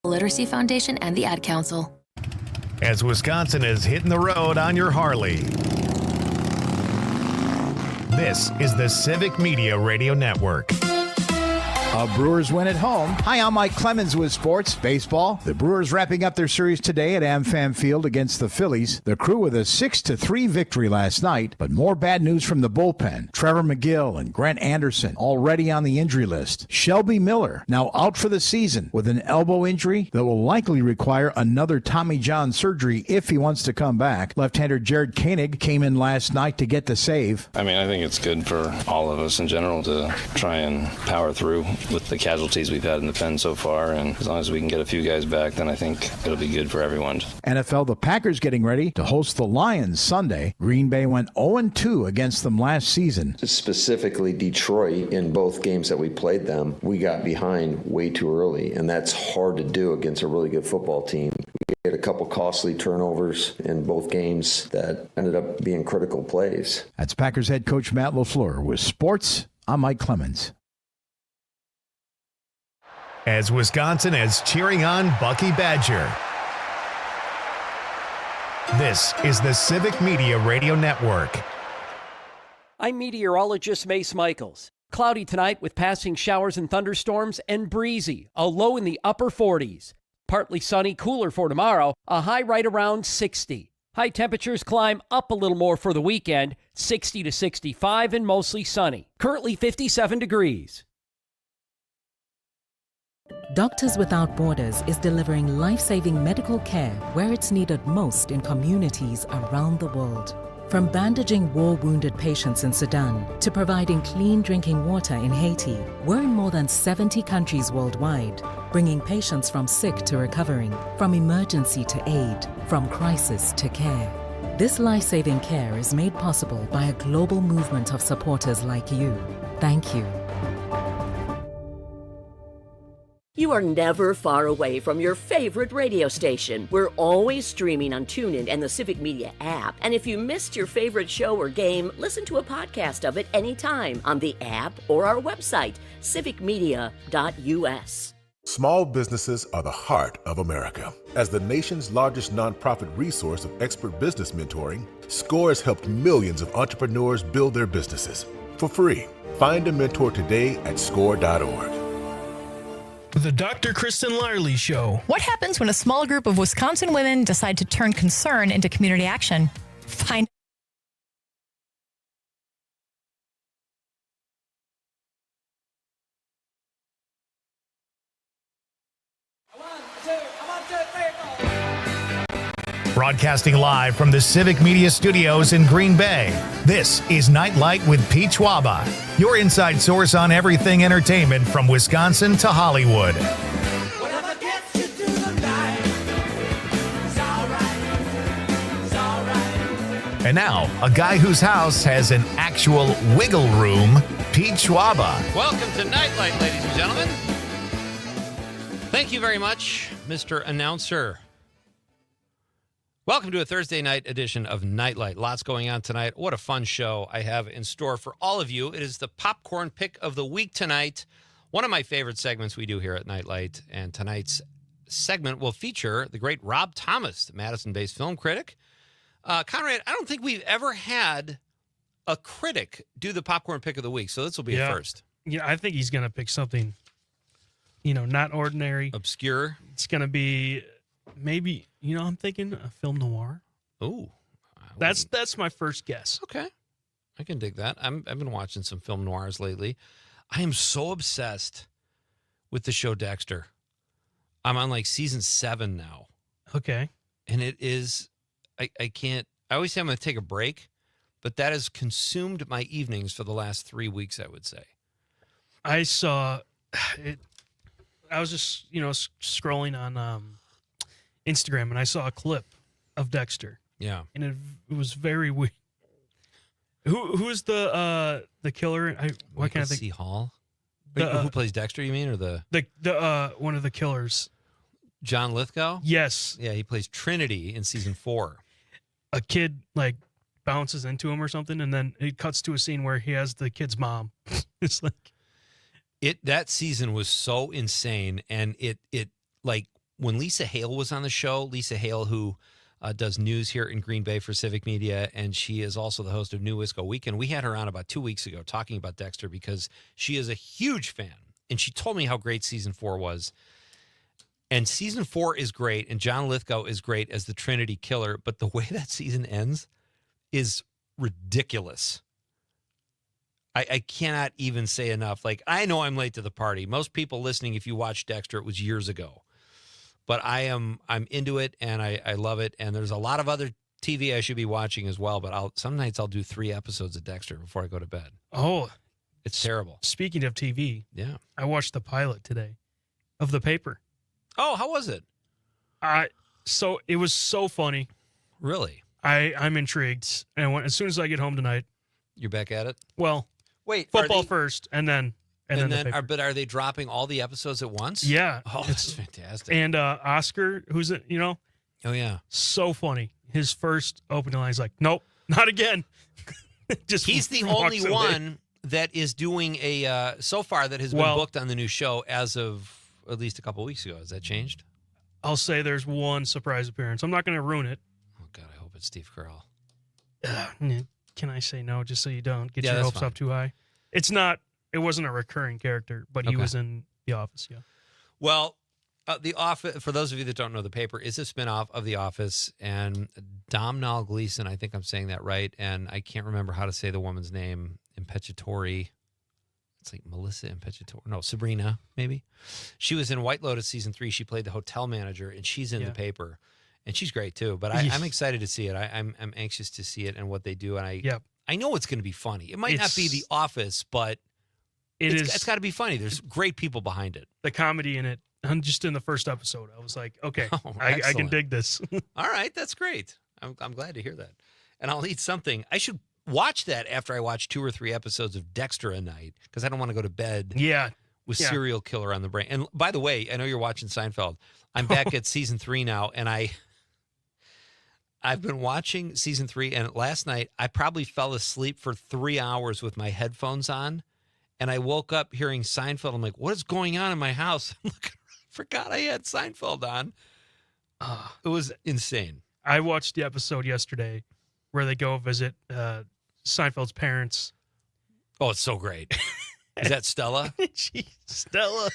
Literacy Foundation, and the Ad Council. As Wisconsin is hitting the road on your Harley, this is the Civic Media Radio Network. A Brewers win at home. Hi, I'm Mike Clemens with Sports Baseball. The Brewers wrapping up their series today at AmFam Field against the Phillies. The Crew with a 6-3 victory last night, but more bad news from the bullpen. Trevor McGill and Grant Anderson already on the injury list. Shelby Miller now out for the season with an elbow injury that will likely require another Tommy John surgery if he wants to come back. Left-hander Jared Koenig came in last night to get the save. I mean, I think it's good for all of us in general to try and power through with the casualties we've had in the pen so far, and as long as we can get a few guys back, then I think it'll be good for everyone. NFL, the Packers getting ready to host the Lions Sunday. Green Bay went 0-2 against them last season. Specifically Detroit, in both games that we played them, we got behind way too early, and that's hard to do against a really good football team. We had a couple costly turnovers in both games that ended up being critical plays. That's Packers head coach Matt LaFleur. With sports, I'm Mike Clemens. As Wisconsin is cheering on Bucky Badger, this is the Civic Media Radio Network. I'm meteorologist Mace Michaels. Cloudy tonight with passing showers and thunderstorms, and breezy, a low in the upper 40s. Partly sunny, cooler for tomorrow, a high right around 60. High temperatures climb up a little more for the weekend, 60 to 65 and mostly sunny. Currently 57 degrees. Doctors Without Borders is delivering life-saving medical care where it's needed most in communities around the world. From bandaging war-wounded patients in Sudan to providing clean drinking water in Haiti, we're in more than 70 countries worldwide, bringing patients from sick to recovering, from emergency to aid, from crisis to care. This life-saving care is made possible by a global movement of supporters like you. Thank you. You are never far away from your favorite radio station. We're always streaming on TuneIn and the Civic Media app. And if you missed your favorite show or game, listen to a podcast of it anytime on the app or our website, civicmedia.us. Small businesses are the heart of America. As the nation's largest nonprofit resource of expert business mentoring, SCORE has helped millions of entrepreneurs build their businesses for free. Find a mentor today at score.org. The Dr. Kristen Larley Show. What happens when a small group of Wisconsin women decide to turn concern into community action? Find Broadcasting live from the Civic Media Studios in Green Bay, this is Nite Lite with Pete Schwaba, your inside source on everything entertainment from Wisconsin to Hollywood. And now, a guy whose house has an actual wiggle room, Pete Schwaba. Welcome to Nite Lite, ladies and gentlemen. Thank you very much, Mr. Announcer. Welcome to a Thursday night edition of Nite Lite. Lots going on tonight. What a fun show I have in store for all of you. It is the popcorn pick of the week tonight. One of my favorite segments we do here at Nite Lite. And tonight's segment will feature the great Rob Thomas, the Madison-based film critic. Conrad, I don't think we've ever had a critic do the popcorn pick of the week, so this will be a first. Yeah, I think he's going to pick something, not ordinary. Obscure. It's going to be maybe, I'm thinking a film noir. Oh. That's my first guess. Okay. I can dig that. I've been watching some film noirs lately. I am so obsessed with the show Dexter. I'm on season 7 now. Okay. And it is, I can't, I always say I'm going to take a break, but that has consumed my evenings for the last 3 weeks, I would say. I saw it. I was just, scrolling on Instagram, and I saw a clip of Dexter. Yeah. And it was very weird. Who is the killer? Why can't I think? C. Hall? Who plays Dexter, you mean, or the one of the killers? John Lithgow? Yes. Yeah, he plays Trinity in season 4. A kid bounces into him or something, and then it cuts to a scene where he has the kid's mom. It's like that season was so insane, and it when Lisa Hale was on the show, Lisa Hale, who does news here in Green Bay for Civic Media, and she is also the host of New Wisco Weekend. We had her on about 2 weeks ago talking about Dexter because she is a huge fan, and she told me how great season 4 was. And season 4 is great, and John Lithgow is great as the Trinity Killer, but the way that season ends is ridiculous. I cannot even say enough. Like, I know I'm late to the party. Most people listening, if you watch Dexter, it was years ago. But I'm into it, and I love it. And there's a lot of other TV I should be watching as well. But some nights I'll do 3 episodes of Dexter before I go to bed. Oh, it's terrible. Speaking of TV, yeah, I watched the pilot today of The Paper. Oh, how was it? So it was so funny. Really? I'm intrigued. And as soon as I get home tonight, you're back at it. Well, wait, football first, and then The Paper. But are they dropping all the episodes at once? Yeah. Oh, that's fantastic. And Oscar, who's it? Oh yeah, so funny. His first opening line is like, "Nope, not again." He's the only one that is doing a so far that has been booked on the new show as of at least a couple weeks ago. Has that changed? I'll say there's one surprise appearance. I'm not going to ruin it. Oh God, I hope it's Steve Carell. Can I say no just so you don't get your that's hopes fine. up too high? It's not. It wasn't a recurring character, but he was in The Office. Yeah. Well, The Office, for those of you that don't know, The Paper is a spinoff of The Office, and Domhnall Gleeson, I think I'm saying that right, and I can't remember how to say the woman's name, Imperatori. It's like Melissa Imperatori. No, Sabrina, maybe. She was in White Lotus season 3. She played the hotel manager, and she's in The Paper, and she's great too. But I'm excited to see it. I'm anxious to see it and what they do, and I know it's going to be funny. It might not be The Office, but it's got to be funny. There's great people behind it. The comedy in it. I'm just in the first episode. I was like, okay, I can dig this. All right, that's great. I'm glad to hear that. And I'll eat something. I should watch that after I watch 2 or 3 episodes of Dexter a night because I don't want to go to bed with serial killer on the brain. And by the way, I know you're watching Seinfeld. I'm back at season 3 now, and I've been watching season 3, and last night I probably fell asleep for 3 hours with my headphones on, and I woke up hearing Seinfeld. I'm like, what is going on in my house? I'm looking around, forgot I had Seinfeld on. It was insane. I watched the episode yesterday where they go visit Seinfeld's parents. Oh, it's so great. Is that Stella? Jeez, Stella.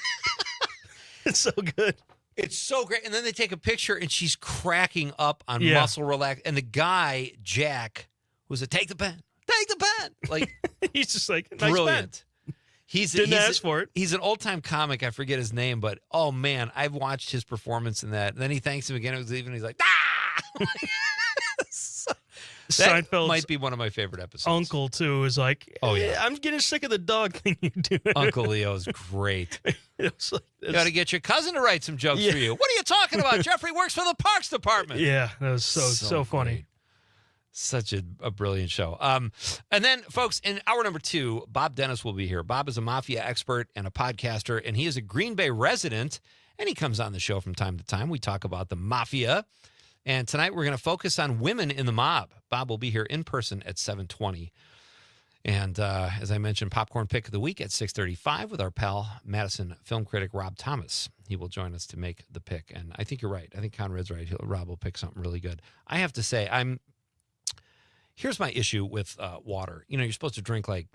It's so good. It's so great. And then they take a picture, and she's cracking up on muscle relax. And the guy, Jack, was take the pen. Take the pen. Like, he's just like, nice brilliant. pen. He's ask for it. He's an old-time comic. I forget his name, but, oh, man, I've watched his performance in that. And then he thanks him again. It was even, he's like, ah! That Seinfeld's might be one of my favorite episodes. Uncle, too, is like, oh, yeah. I'm getting sick of the dog thing you're doing. Uncle Leo's great. It was like, you got to get your cousin to write some jokes for you. What are you talking about? Jeffrey works for the Parks Department. Yeah, that was so funny. Great. Such a brilliant show. And then, folks, in hour number 2, Bob Dennis will be here. Bob is a mafia expert and a podcaster, and he is a Green Bay resident, and he comes on the show from time to time. We talk about the mafia. And tonight we're going to focus on women in the mob. Bob will be here in person at 7:20. And as I mentioned, Popcorn Pick of the Week at 6:35 with our pal, Madison film critic Rob Thomas. He will join us to make the pick. And I think you're right. I think Conrad's right. Rob will pick something really good. I have to say, here's my issue with water. You know, you're supposed to drink the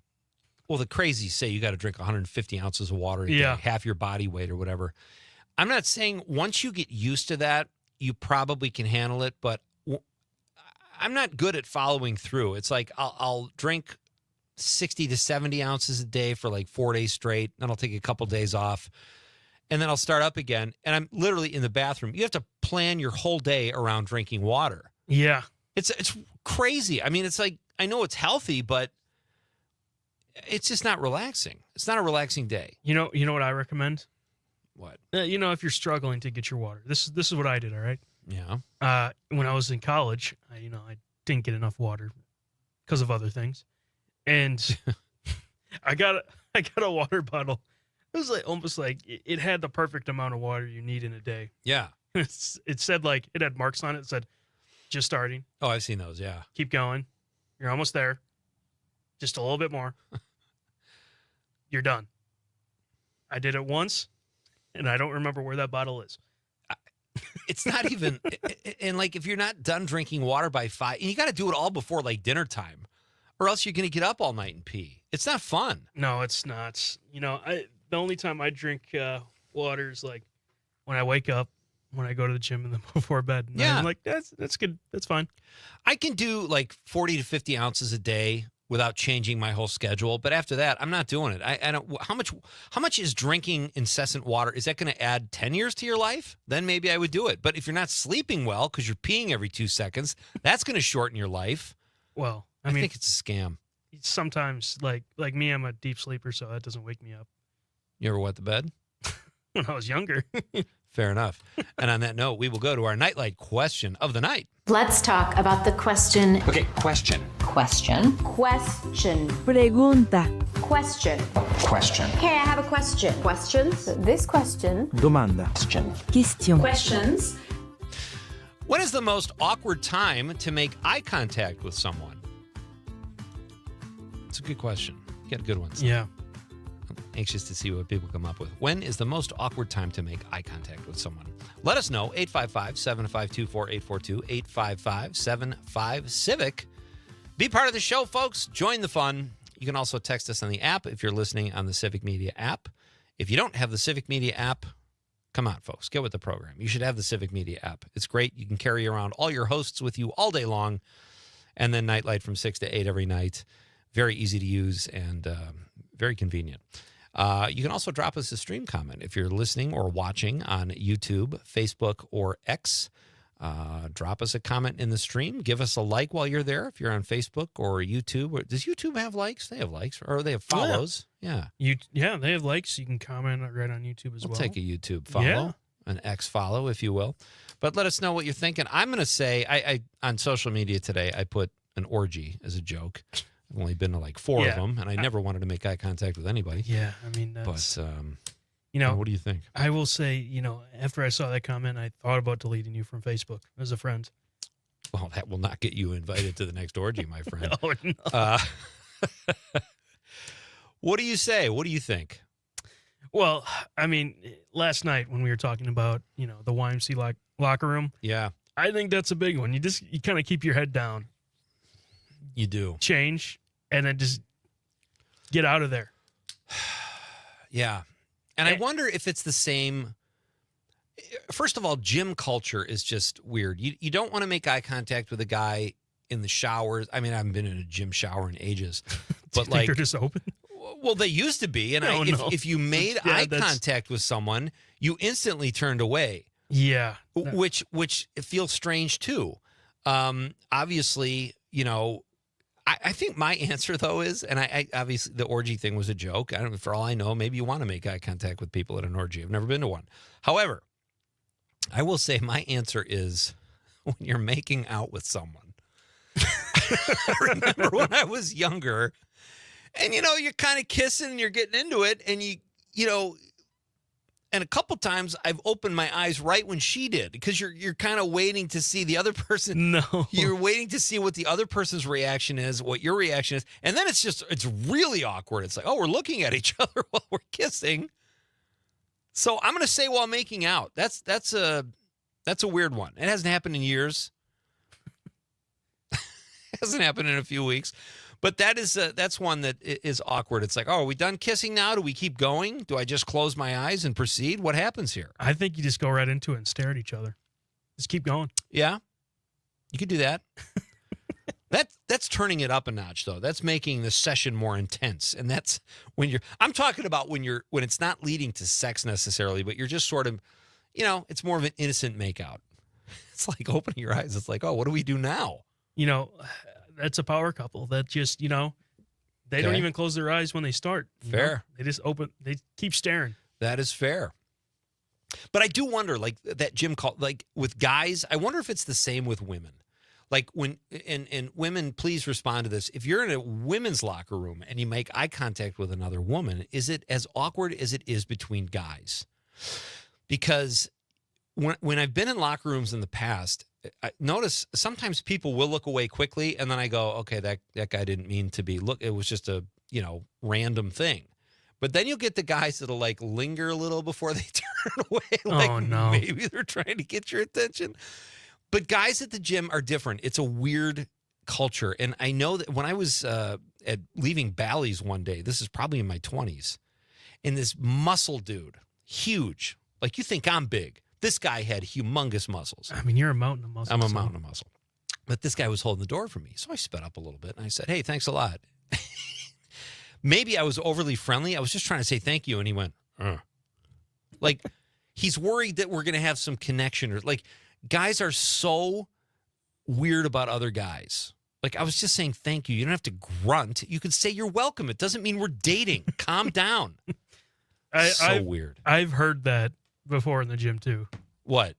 crazies say you got to drink 150 ounces of water a day, half your body weight or whatever. I'm not saying once you get used to that, you probably can handle it, but I'm not good at following through. It's like I'll drink 60 to 70 ounces a day for 4 days straight, then I'll take a couple days off, and then I'll start up again, and I'm literally in the bathroom. You have to plan your whole day around drinking water. Yeah. It's crazy. I mean, it's like, I know it's healthy, but it's just not relaxing. It's not a relaxing day. You know what I recommend? What? If you're struggling to get your water, this is what I did. All right. Yeah. When I was in college, I didn't get enough water because of other things, and I got a water bottle. It was almost like it had the perfect amount of water you need in a day. Yeah. It said it had marks on it. It said, just starting. Oh, I've seen those. Yeah. Keep going. You're almost there. Just a little bit more. You're done. I did it once, and I don't remember where that bottle is. It's not even, and like if you're not done drinking water by 5, and you got to do it all before like dinner time, or else you're going to get up all night and pee. It's not fun. No, it's not. The only time I drink water is like when I wake up, when I go to the gym, and then before bed. And I'm like, that's good. That's fine. I can do like 40 to 50 ounces a day without changing my whole schedule. But after that, I'm not doing it. I don't. How much is drinking incessant water? Is that going to add 10 years to your life? Then maybe I would do it. But if you're not sleeping well because you're peeing every 2 seconds, that's going to shorten your life. Well, I think it's a scam. Sometimes, like me, I'm a deep sleeper, so that doesn't wake me up. You ever wet the bed? When I was younger. Fair enough. And on that note, we will go to our Nightlight question of the night. Let's talk about the question. Okay, question. Question. Question. Pregunta. Question. Question. Hey, I have a question. Questions? This question. Domanda. Question. Question. Questions. When is the most awkward time to make eye contact with someone? It's a good question. You got good ones. Yeah. I'm anxious to see what people come up with. When is the most awkward time to make eye contact with someone? Let us know. 855-752-4842, 855-75-CIVIC. Be part of the show, folks. Join the fun. You can also text us on the app if you're listening on the Civic Media app. If you don't have the Civic Media app, come on, folks. Get with the program. You should have the Civic Media app. It's great. You can carry around all your hosts with you all day long, and then Nite Lite from 6 to 8 every night. Very easy to use and very convenient. You can also drop us a stream comment if you're listening or watching on YouTube, Facebook, or X. Drop us a comment in the stream. Give us a like while you're there if you're on Facebook or YouTube. Does YouTube have likes? They have likes, or they have follows. Yeah. They have likes. You can comment right on YouTube as well. We'll take a YouTube follow, an X follow, if you will. But let us know what you're thinking. I'm going to say, I on social media today, I put an orgy as a joke. I've only been to like 4 of them, and I never wanted to make eye contact with anybody. Yeah, I mean, that's... But, what do you think? I will say, after I saw that comment, I thought about deleting you from Facebook as a friend. Well, that will not get you invited to the next orgy, my friend. No. What do you say? What do you think? Well, I mean, last night when we were talking about, the YMC locker room. Yeah. I think that's a big one. You kind of keep your head down. You do. Change, and then just get out of there. Yeah. And I wonder if it's the same. First of all, gym culture is just weird. You don't want to make eye contact with a guy in the showers. I mean, I haven't been in a gym shower in ages. But like they're just open? Well, they used to be. And if you made eye contact with someone, you instantly turned away. Yeah. Which it feels strange too. Obviously, I think my answer, though, is, and I obviously the orgy thing was a joke. I don't know, for all I know, maybe you want to make eye contact with people at an orgy. I've never been to one. However, I will say my answer is when you're making out with someone. I remember when I was younger, and, you're kind of kissing and you're getting into it, and and a couple times I've opened my eyes right when she did, because you're kind of waiting to see the other person. No. You're waiting to see what the other person's reaction is, what your reaction is. And then it's really awkward. It's like, oh, we're looking at each other while we're kissing. So I'm going to say while making out. That's a weird one. It hasn't happened in years. It hasn't happened in a few weeks. But that's one that is awkward. It's like, oh, are we done kissing now? Do we keep going? Do I just close my eyes and proceed? What happens here? I think you just go right into it and stare at each other. Just keep going. Yeah, you could do that. That's turning it up a notch, though. That's making the session more intense, and that's when I'm talking about when it's not leading to sex necessarily, but you're just sort of, it's more of an innocent makeout. It's like opening your eyes. It's like, oh, what do we do now? That's a power couple that just, they don't even close their eyes when they start. Fair. They just they keep staring. That is fair. But I do wonder, like that gym call, like with guys, I wonder if it's the same with women. Like when, and women, please respond to this. If you're in a women's locker room and you make eye contact with another woman, is it as awkward as it is between guys? Because when I've been in locker rooms in the past, I notice sometimes people will look away quickly, and then I go, okay, that guy didn't mean to be. Look, it was just a random thing. But then you'll get the guys that'll like linger a little before they turn turn away. Like, oh, no. Maybe they're trying to get your attention. But guys at the gym are different. It's a weird culture. And I know that when I was leaving Bally's one day, this is probably in my 20s, and this muscle dude, huge, like you think I'm big. This guy had humongous muscles. I mean, you're a mountain of muscle. I'm a mountain of muscle. But this guy was holding the door for me. So I sped up a little bit, and I said, hey, thanks a lot. Maybe I was overly friendly. I was just trying to say thank you, and he went, Like, he's worried that we're going to have some connection. Or like, guys are so weird about other guys. Like, I was just saying thank you. You don't have to grunt. You can say you're welcome. It doesn't mean we're dating. Calm down. Weird. I've heard that before in the gym, too. What?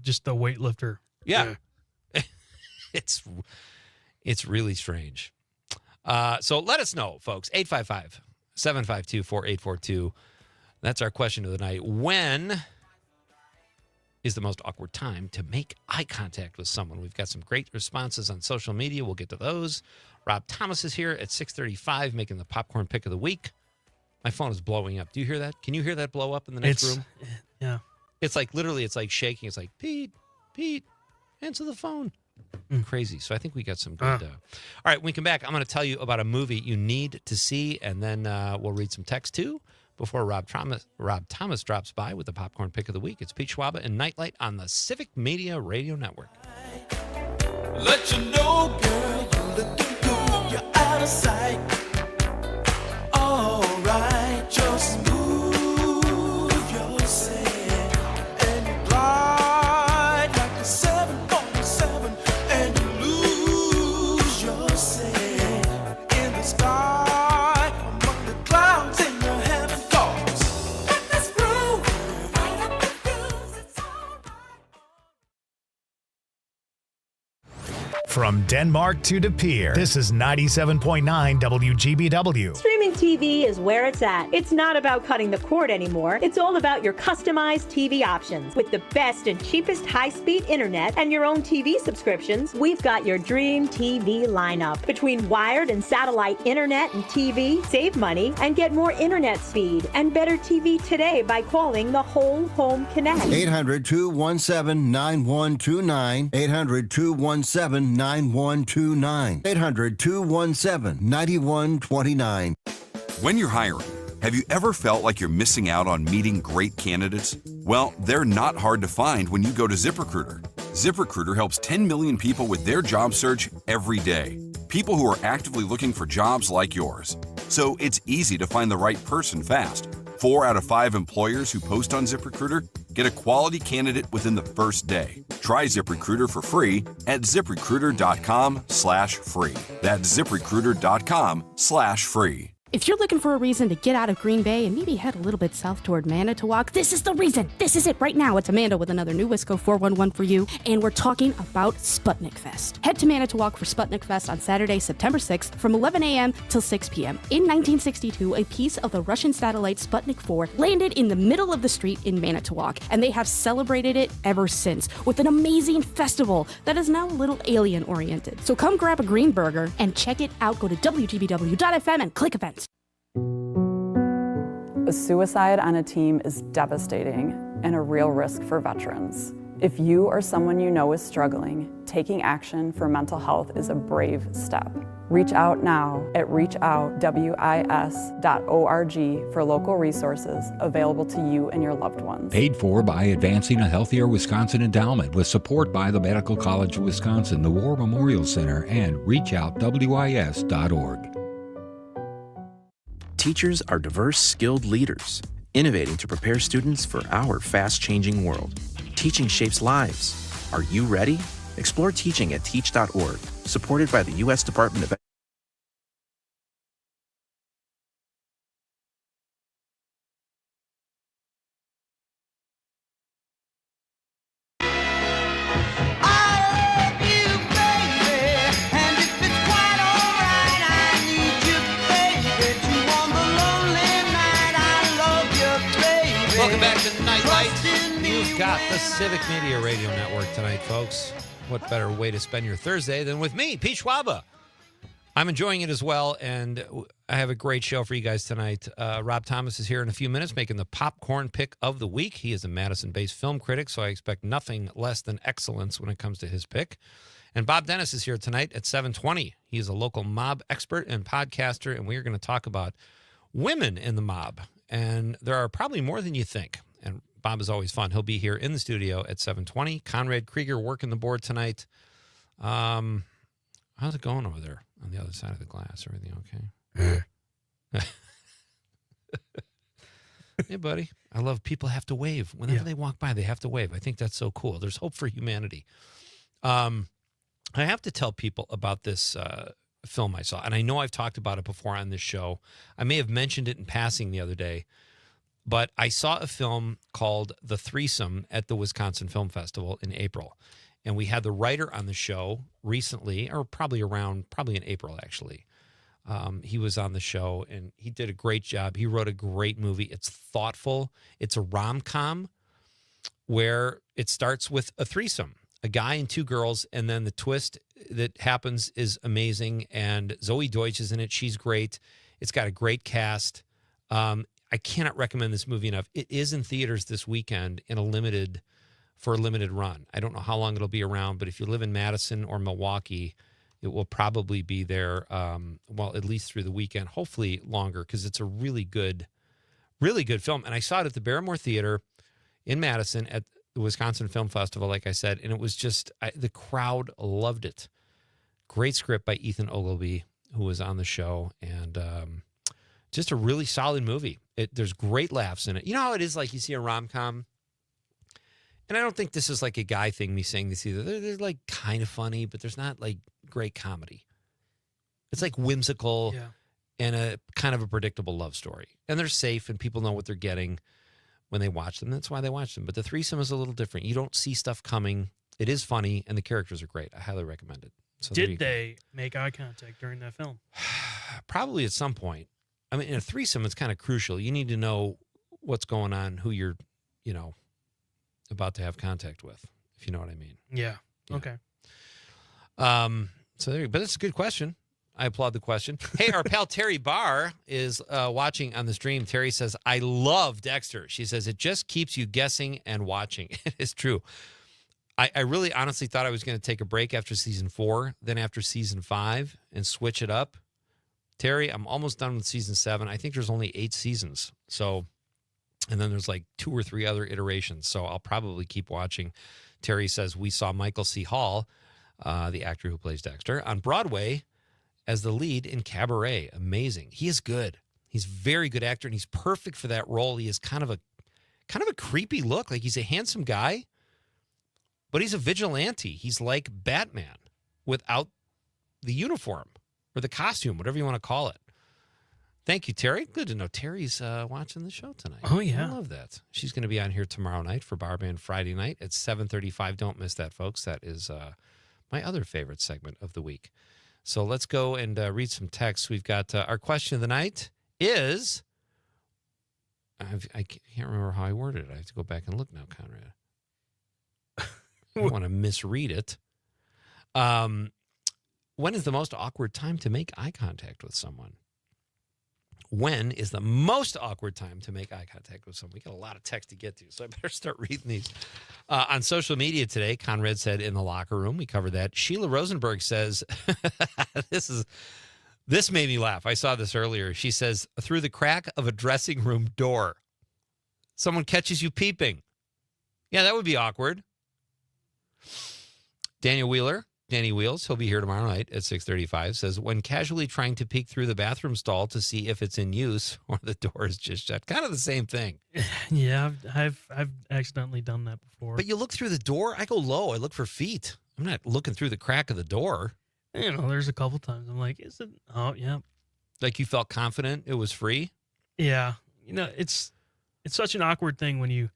Just the weightlifter. Yeah. It's really strange. So let us know, folks. 855-752-4842. That's our question of the night. When is the most awkward time to make eye contact with someone? We've got some great responses on social media. We'll get to those. Rob Thomas is here at 6:35 making the popcorn pick of the week. My phone is blowing up. Do you hear that? Can you hear that blow up in the next room? Yeah. It's like literally, it's like shaking. It's like, Pete, answer the phone. Crazy. So I think we got some good. All right, when we come back, I'm going to tell you about a movie you need to see, and then we'll read some text too before Rob Thomas drops by with the popcorn pick of the week. It's Pete Schwaba and Nite Lite on the Civic Media Radio Network. Let you know, girl, you're looking good. You're out of sight. All right, just move yourself and you glide like a 747 and you lose yourself in the sky among the clouds in your heaven calls. Let this groove right up the fuse. It's all From Denmark to De Pere, this is 97.9 WGBW. Streaming TV is where it's at. It's not about cutting the cord anymore. It's all about your customized TV options. With the best and cheapest high-speed internet and your own TV subscriptions, we've got your dream TV lineup. Between wired and satellite internet and TV, save money and get more internet speed and better TV today by calling the Whole Home Connect. 800-217-9129. 800-217-9129. 800-217-9129. When you're hiring, have you ever felt like you're missing out on meeting great candidates? Well, they're not hard to find when you go to ZipRecruiter. ZipRecruiter helps 10 million people with their job search every day. People who are actively looking for jobs like yours. So it's easy to find the right person fast. 4 out of 5 employers who post on ZipRecruiter get a quality candidate within the first day. Try ZipRecruiter for free at ZipRecruiter.com/free. That's ZipRecruiter.com/free. If you're looking for a reason to get out of Green Bay and maybe head a little bit south toward Manitowoc, this is the reason. This is it right now. It's Amanda with another new Wisco 411 for you, and we're talking about Sputnik Fest. Head to Manitowoc for Sputnik Fest on Saturday, September 6th from 11 a.m. till 6 p.m. In 1962, a piece of the Russian satellite Sputnik 4 landed in the middle of the street in Manitowoc, and they have celebrated it ever since with an amazing festival that is now a little alien-oriented. So come grab a green burger and check it out. Go to WGBW.FM and click events. A suicide on a team is devastating and a real risk for veterans. If you or someone you know is struggling, taking action for mental health is a brave step. Reach out now at reachoutwis.org for local resources available to you and your loved ones. Paid for by Advancing a Healthier Wisconsin Endowment with support by the Medical College of Wisconsin, the War Memorial Center, and reachoutwis.org. Teachers are diverse, skilled leaders, innovating to prepare students for our fast-changing world. Teaching shapes lives. Are you ready? Explore teaching at teach.org, supported by the U.S. Department of Welcome back to Nite Lite. You've got the Civic Media Radio Network tonight, folks. What better way to spend your Thursday than with me, Pete Schwaba, I'm enjoying it as well, and I have a great show for you guys tonight. Rob Thomas is here in a few minutes making the popcorn pick of the week. He is a Madison-based film critic, so I expect nothing less than excellence when it comes to his pick. And Bob Dennis is here tonight at 7:20. He is a local mob expert and podcaster, and we are going to talk about women in the mob. And there are probably more than you think. And Bob is always fun. He'll be here in the studio at 7:20. Conrad Krieger working the board tonight. How's it going over there on the other side of the glass? Everything okay? Hey, buddy. I love people have to wave. Whenever they walk by, they have to wave. I think that's so cool. There's hope for humanity. I have to tell people about this film I saw, and I know I've talked about it before on this show. I may have mentioned it in passing the other day, but I saw a film called The Threesome at the Wisconsin Film Festival in April. And we had the writer on the show recently, or probably in April, actually. He was on the show, and he did a great job. He wrote a great movie. It's thoughtful. It's a rom-com where it starts with a threesome, a guy and two girls, and then the twist that happens is amazing. And Zoe Deutsch is in it. She's great. It's got a great cast. I cannot recommend this movie enough. It is in theaters this weekend for a limited run. I don't know how long it'll be around, but if you live in Madison or Milwaukee, it will probably be there, at least through the weekend, hopefully longer, because it's a really good film. And I saw it at the Barrymore Theater in Madison at the Wisconsin Film Festival, like I said, and it was just, the crowd loved it. Great script by Ethan Ogilvy, who was on the show, and just a really solid movie. There's great laughs in it. You know how it is, like you see a rom-com, and I don't think this is like a guy thing, me saying this either. They're like kind of funny, but there's not like great comedy. It's like whimsical and a kind of a predictable love story. And they're safe and people know what they're getting when they watch them. That's why they watch them. But The Threesome is a little different. You don't see stuff coming. It is funny and the characters are great. I highly recommend it. So did they make eye contact during that film? Probably at some point. I mean, in a threesome, it's kind of crucial. You need to know what's going on, who you're, about to have contact with, if you know what I mean. Yeah. Okay. So there, but it's a good question. I applaud the question. Hey, our pal Terry Barr is watching on the stream. Terry says, I love Dexter. She says, it just keeps you guessing and watching. It is true. I really honestly thought I was going to take a break after season 4, then after season 5 and switch it up. Terry, I'm almost done with season 7. I think there's only 8 seasons. So, and then there's like 2 or 3 other iterations. So I'll probably keep watching. Terry says, we saw Michael C. Hall, the actor who plays Dexter, on Broadway as the lead in Cabaret. Amazing. He is good. He's a very good actor, and he's perfect for that role. He is kind of a creepy look. Like, he's a handsome guy, but he's a vigilante. He's like Batman without the uniform or the costume, whatever you want to call it. Thank you, Terry. Good to know Terry's watching the show tonight. Oh, yeah. I love that. She's going to be on here tomorrow night for Bar Band Friday night at 7:35. Don't miss that, folks. That is my other favorite segment of the week. So let's go and read some texts. We've got our question of the night is, I can't remember how I worded it. I have to go back and look now, Conrad. I don't want to misread it. When is the most awkward time to make eye contact with someone? When is the most awkward time to make eye contact with someone? We got a lot of text to get to, so I better start reading these. On social media today, Conrad said in the locker room. We covered that. Sheila Rosenberg says, this made me laugh. I saw this earlier. She says, through the crack of a dressing room door. Someone catches you peeping. Yeah, that would be awkward. Daniel Wheeler, Danny Wheels, he'll be here tomorrow night at 6:35, says, when casually trying to peek through the bathroom stall to see if it's in use or the door is just shut. Kind of the same thing. Yeah, I've accidentally done that before. But you look through the door. I go low. I look for feet. I'm not looking through the crack of the door. There's a couple times I'm like, is it? Oh, yeah. Like you felt confident it was free? Yeah. It's such an awkward thing when you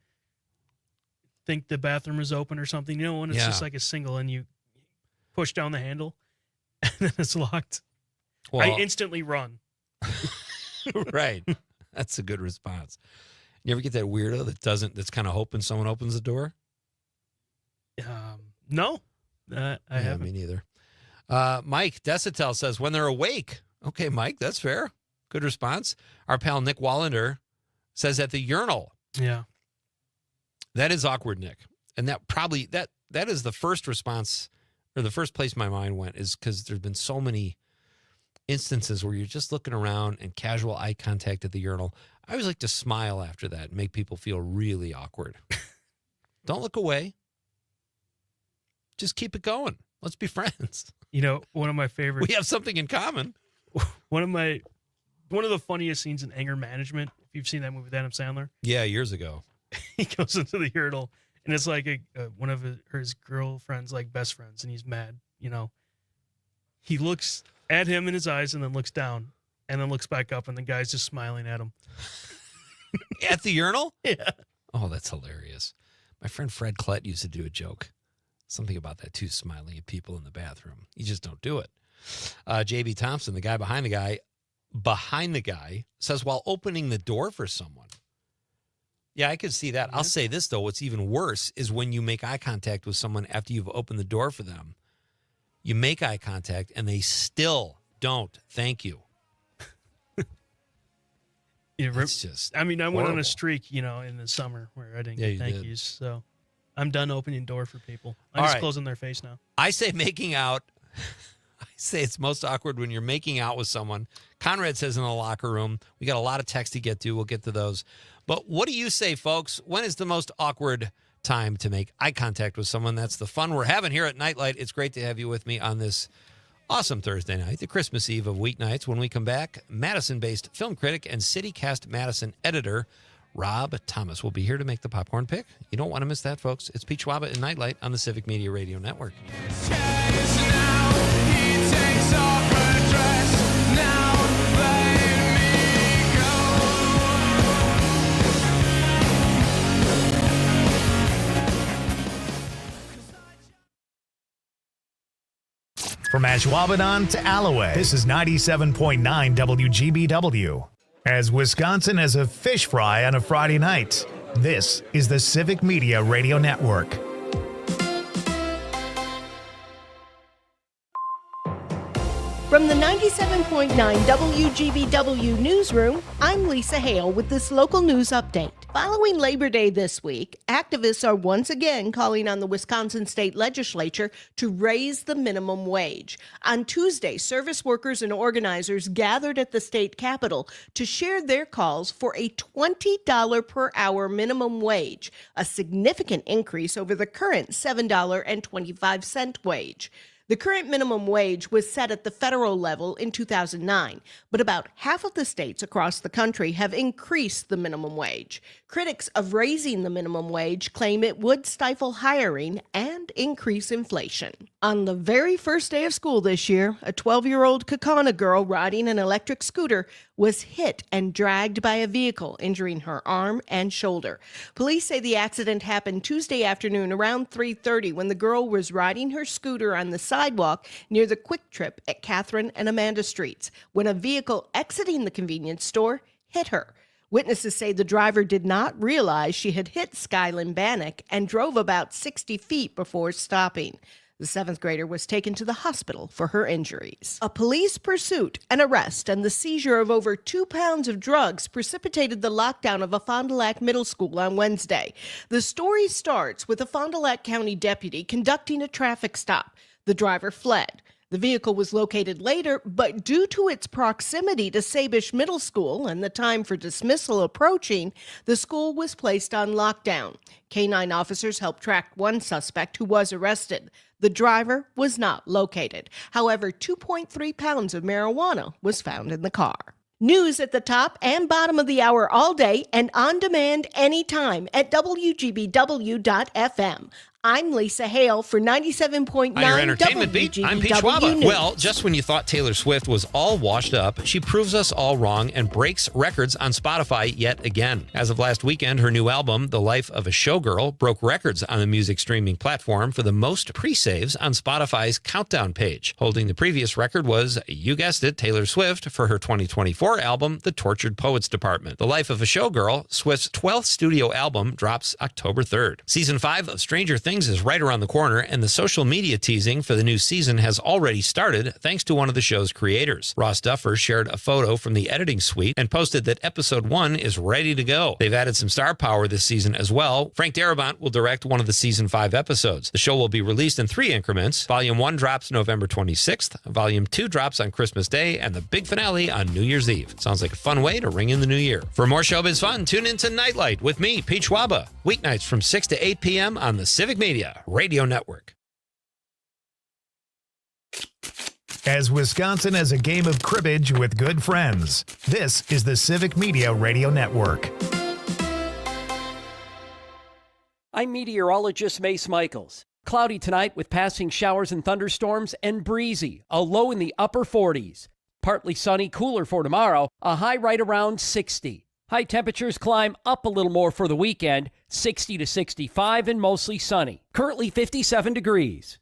think the bathroom is open or something. When it's just like a single and you push down the handle and then it's locked. Well, I instantly run. Right. That's a good response. You ever get that weirdo that's kind of hoping someone opens the door? No. I haven't. Me neither. Mike Desitel says, when they're awake. Okay, Mike, that's fair. Good response. Our pal Nick Wallander says at the urinal. Yeah. That is awkward, Nick. And that probably, that is the first response, or the first place my mind went, is because there's been so many instances where you're just looking around and casual eye contact at the urinal. I always like to smile after that and make people feel really awkward. Don't look away. Just keep it going. Let's be friends. You know, one of my favorite. We have something in common. One of the funniest scenes in Anger Management, if you've seen that movie with Adam Sandler. Yeah, years ago. He goes into the urinal, and it's like one of his girlfriend's like best friends, and he's mad. You know, he looks at him in his eyes, and then looks down, and then looks back up, and the guy's just smiling at him. At the urinal? Yeah. Oh, that's hilarious. My friend Fred Klett used to do a joke. Something about that, too, smiling at people in the bathroom. You just don't do it. J.B. Thompson, the guy behind the guy, says while opening the door for someone. Yeah, I could see that. I'll say this, though. What's even worse is when you make eye contact with someone after you've opened the door for them. You make eye contact, and they still don't thank you. It's just I mean, I went on horrible. a streak, you know, in the summer where I didn't Yeah, get you thank did. yous. So I'm done opening door for people. I'm All just right. closing their face now. I say making out. I say it's most awkward when you're making out with someone. Conrad says in the locker room. We got a lot of texts to get to. We'll get to those. But what do you say, folks? When is the most awkward time to make eye contact with someone? That's the fun we're having here at Nite Lite. It's great to have you with me on this awesome Thursday night, the Christmas Eve of weeknights. When we come back, Madison-based film critic and CityCast Madison editor Rob Thomas will be here to make the popcorn pick. You don't want to miss that, folks. It's Pete Schwaba and Nite Lite on the Civic Media Radio Network. From Ashwaubenon to Alloway, this is 97.9 WGBW. As Wisconsin has a fish fry on a Friday night, this is the Civic Media Radio Network. From the 97.9 WGBW newsroom, I'm Lisa Hale with this local news update. Following Labor Day this week, activists are once again calling on the Wisconsin State Legislature to raise the minimum wage. On Tuesday, service workers and organizers gathered at the state capitol to share their calls for a $20 per hour minimum wage, a significant increase over the current $7.25 wage. The current minimum wage was set at the federal level in 2009, but about half of the states across the country have increased the minimum wage. Critics of raising the minimum wage claim it would stifle hiring and increase inflation. On the very first day of school this year, a 12-year-old Kaukauna girl riding an electric scooter was hit and dragged by a vehicle, injuring her arm and shoulder. Police say the accident happened Tuesday afternoon around 3:30 when the girl was riding her scooter on the sidewalk near the Quick Trip at Catherine and Amanda Streets when a vehicle exiting the convenience store hit her. Witnesses say the driver did not realize she had hit Skylin Bannock and drove about 60 feet before stopping. The 7th grader was taken to the hospital for her injuries. A police pursuit, an arrest, and the seizure of over 2 pounds of drugs precipitated the lockdown of a Fond du Lac middle school on Wednesday. The story starts with a Fond du Lac County deputy conducting a traffic stop. The driver fled. The vehicle was located later, but due to its proximity to Sabish Middle School and the time for dismissal approaching, the school was placed on lockdown. Canine officers helped track one suspect who was arrested. The driver was not located. However, 2.3 pounds of marijuana was found in the car. News at the top and bottom of the hour all day and on demand anytime at WGBW.FM. I'm Lisa Hale for 97.9 On your entertainment beat, I'm Pete Schwaba. News. Well, just when you thought Taylor Swift was all washed up, she proves us all wrong and breaks records on Spotify yet again. As of last weekend, her new album, The Life of a Showgirl, broke records on the music streaming platform for the most pre-saves on Spotify's countdown page. Holding the previous record was, you guessed it, Taylor Swift for her 2024 album, The Tortured Poets Department. The Life of a Showgirl, Swift's 12th studio album, drops October 3rd. Season 5 of Stranger Things Things is right around the corner, and the social media teasing for the new season has already started thanks to one of the show's creators. Ross Duffer shared a photo from the editing suite and posted that episode 1 is ready to go. They've added some star power this season as well. Frank Darabont will direct one of the season 5 episodes. The show will be released in 3 increments. Volume 1 drops November 26th, Volume 2 drops on Christmas Day, and the big finale on New Year's Eve. Sounds like a fun way to ring in the new year. For more showbiz fun, tune in to Nite Lite with me, Pete Schwaba, weeknights from 6 to 8 p.m. on the Civic Media Radio Network. As Wisconsin has a game of cribbage with good friends, this is the Civic Media Radio Network. I'm meteorologist Mace Michaels. Cloudy tonight with passing showers and thunderstorms and breezy, a low in the upper 40s. Partly sunny, cooler for tomorrow, a high right around 60. High temperatures climb up a little more for the weekend, 60 to 65 and mostly sunny. Currently 57 degrees.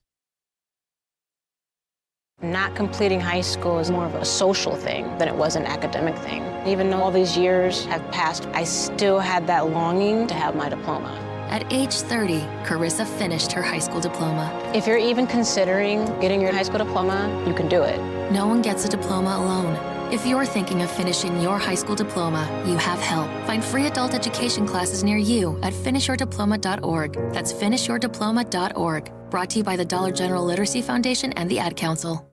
Not completing high school is more of a social thing than it was an academic thing. Even though all these years have passed, I still had that longing to have my diploma. At age 30, Carissa finished her high school diploma. If you're even considering getting your high school diploma, you can do it. No one gets a diploma alone. If you're thinking of finishing your high school diploma, you have help. Find free adult education classes near you at finishyourdiploma.org. That's finishyourdiploma.org. Brought to you by the Dollar General Literacy Foundation and the Ad Council.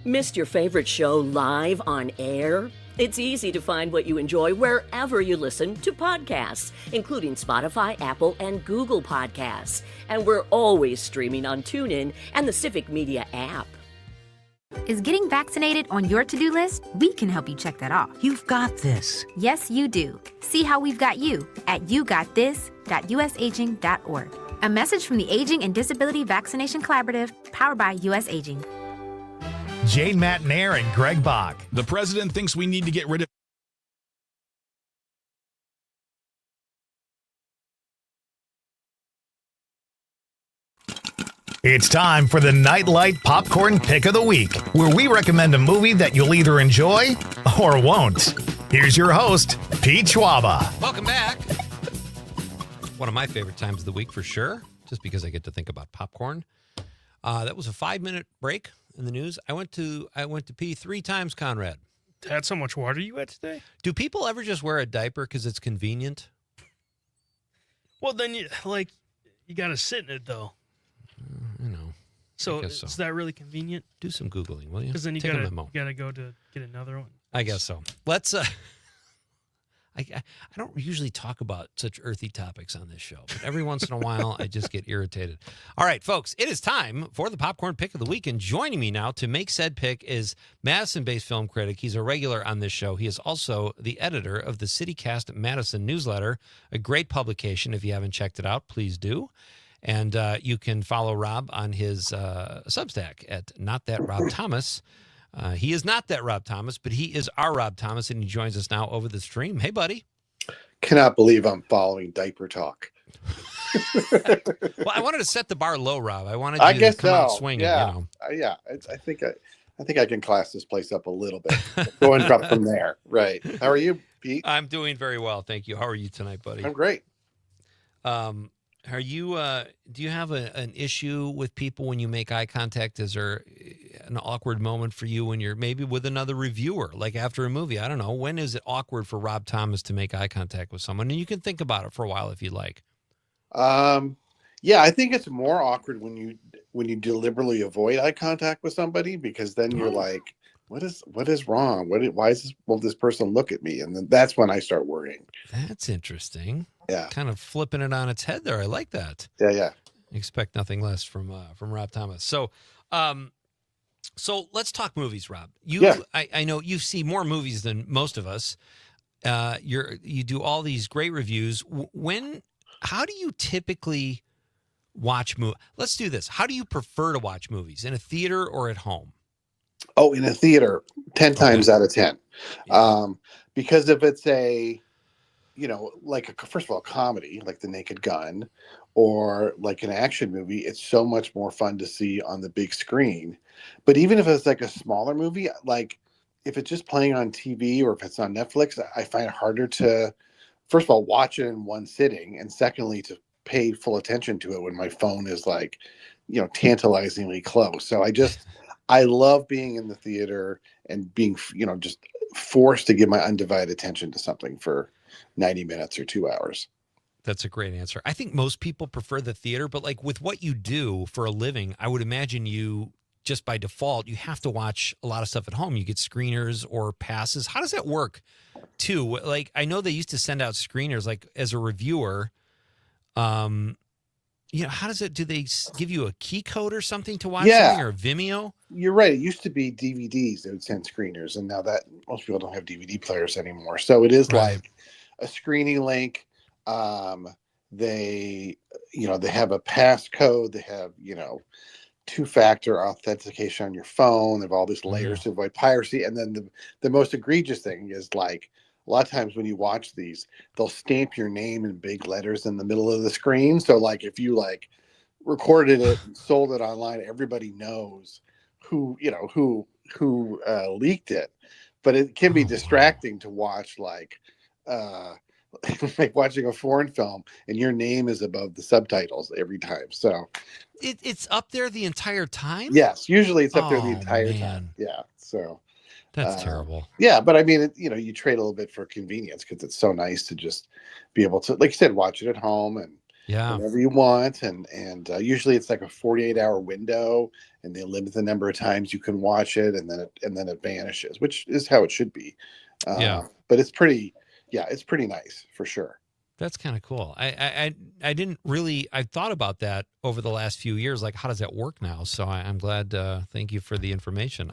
Missed your favorite show live on air? It's easy to find what you enjoy wherever you listen to podcasts, including Spotify, Apple, and Google Podcasts. And we're always streaming on TuneIn and the Civic Media app. Is getting vaccinated on your to-do list? We can help you check that off. You've got this. Yes, you do. See how we've got you at yougotthis.usaging.org. A message from the Aging and Disability Vaccination Collaborative, powered by US Aging. Jane Matnair and Greg Bach. The president thinks we need to get rid of. It's time for the Nite Lite Popcorn Pick of the Week, where we recommend a movie that you'll either enjoy or won't. Here's your host, Pete Schwaba. Welcome back. One of my favorite times of the week for sure, just because I get to think about popcorn. That was a 5-minute break in the news. I went to pee 3 times, Conrad. That's how much water you had today? Do people ever just wear a diaper because it's convenient? Well, then you got to sit in it, though. You know. So is that really convenient? Do some Googling, will you? Because then you Take a got memo. to go to get another one. I guess so. Let's I don't usually talk about such earthy topics on this show, but every once in a while I just get irritated. All right, folks, it is time for the Popcorn Pick of the Week, and joining me now to make said pick is Madison-based film critic. He's a regular on this show. He is also the editor of the CityCast Madison newsletter, a great publication. If you haven't checked it out, please do. And you can follow Rob on his Substack at Not That Rob Thomas. He is not that Rob Thomas, but he is our Rob Thomas, and he joins us now over the stream. Hey, buddy. Cannot believe I'm following diaper talk. Well, I wanted to set the bar low, Rob. I wanted you to come out swinging. Yeah, you know. I think I can class this place up a little bit. Going from there. Right. How are you, Pete? I'm doing very well, thank you. How are you tonight, buddy? I'm great. Are you? Do you have an issue with people when you make eye contact? Is there an awkward moment for you when you're maybe with another reviewer, like after a movie? I don't know. When is it awkward for Rob Thomas to make eye contact with someone? And you can think about it for a while if you like. Yeah, I think it's more awkward when you deliberately avoid eye contact with somebody, because then you're like, what is wrong? Won't this person look at me? And then that's when I start worrying. That's interesting. Yeah. Kind of flipping it on its head there. I like that. Yeah. Expect nothing less from Rob Thomas. So let's talk movies, Rob. I know you see more movies than most of us. You do all these great reviews. How do you typically watch movies? Let's do this. How do you prefer to watch movies, in a theater or at home? Oh, in a theater, 10 times out of 10. Yeah. Because if it's first of all, comedy, like The Naked Gun, or like an action movie, it's so much more fun to see on the big screen. But even if it's like a smaller movie, like if it's just playing on TV or if it's on Netflix, I find it harder to, first of all, watch it in one sitting, and secondly, to pay full attention to it when my phone is like, tantalizingly close. So I love being in the theater and being, just forced to give my undivided attention to something for 90 minutes or 2 hours. That's a great answer. I think most people prefer the theater, but like with what you do for a living, I would imagine you just by default, you have to watch a lot of stuff at home. You get screeners or passes. How does that work too? Like, I know they used to send out screeners, like as a reviewer, how does it, do they give you a key code or something to watch something, or a Vimeo? You're right. It used to be DVDs that would send screeners, and now that most people don't have DVD players anymore. So it is like a screening link. They have a passcode. They have, two-factor authentication on your phone. They have all these layers to avoid piracy. And then the most egregious thing is, like, a lot of times when you watch these, they'll stamp your name in big letters in the middle of the screen. So like if you like recorded it and sold it online, everybody knows who leaked it. But it can be distracting to watch like watching a foreign film and your name is above the subtitles every time. So it's up there the entire time? Yes, usually it's up there the entire time. Yeah. So that's terrible. Yeah, but I mean, you trade a little bit for convenience because it's so nice to just be able to, like you said, watch it at home and whenever you want. And usually it's like a 48-hour window, and they limit the number of times you can watch it, and then it vanishes, which is how it should be. But it's pretty nice for sure. That's kind of cool. I didn't really, I thought about that over the last few years. Like, how does that work now? So I'm glad. Thank you for the information.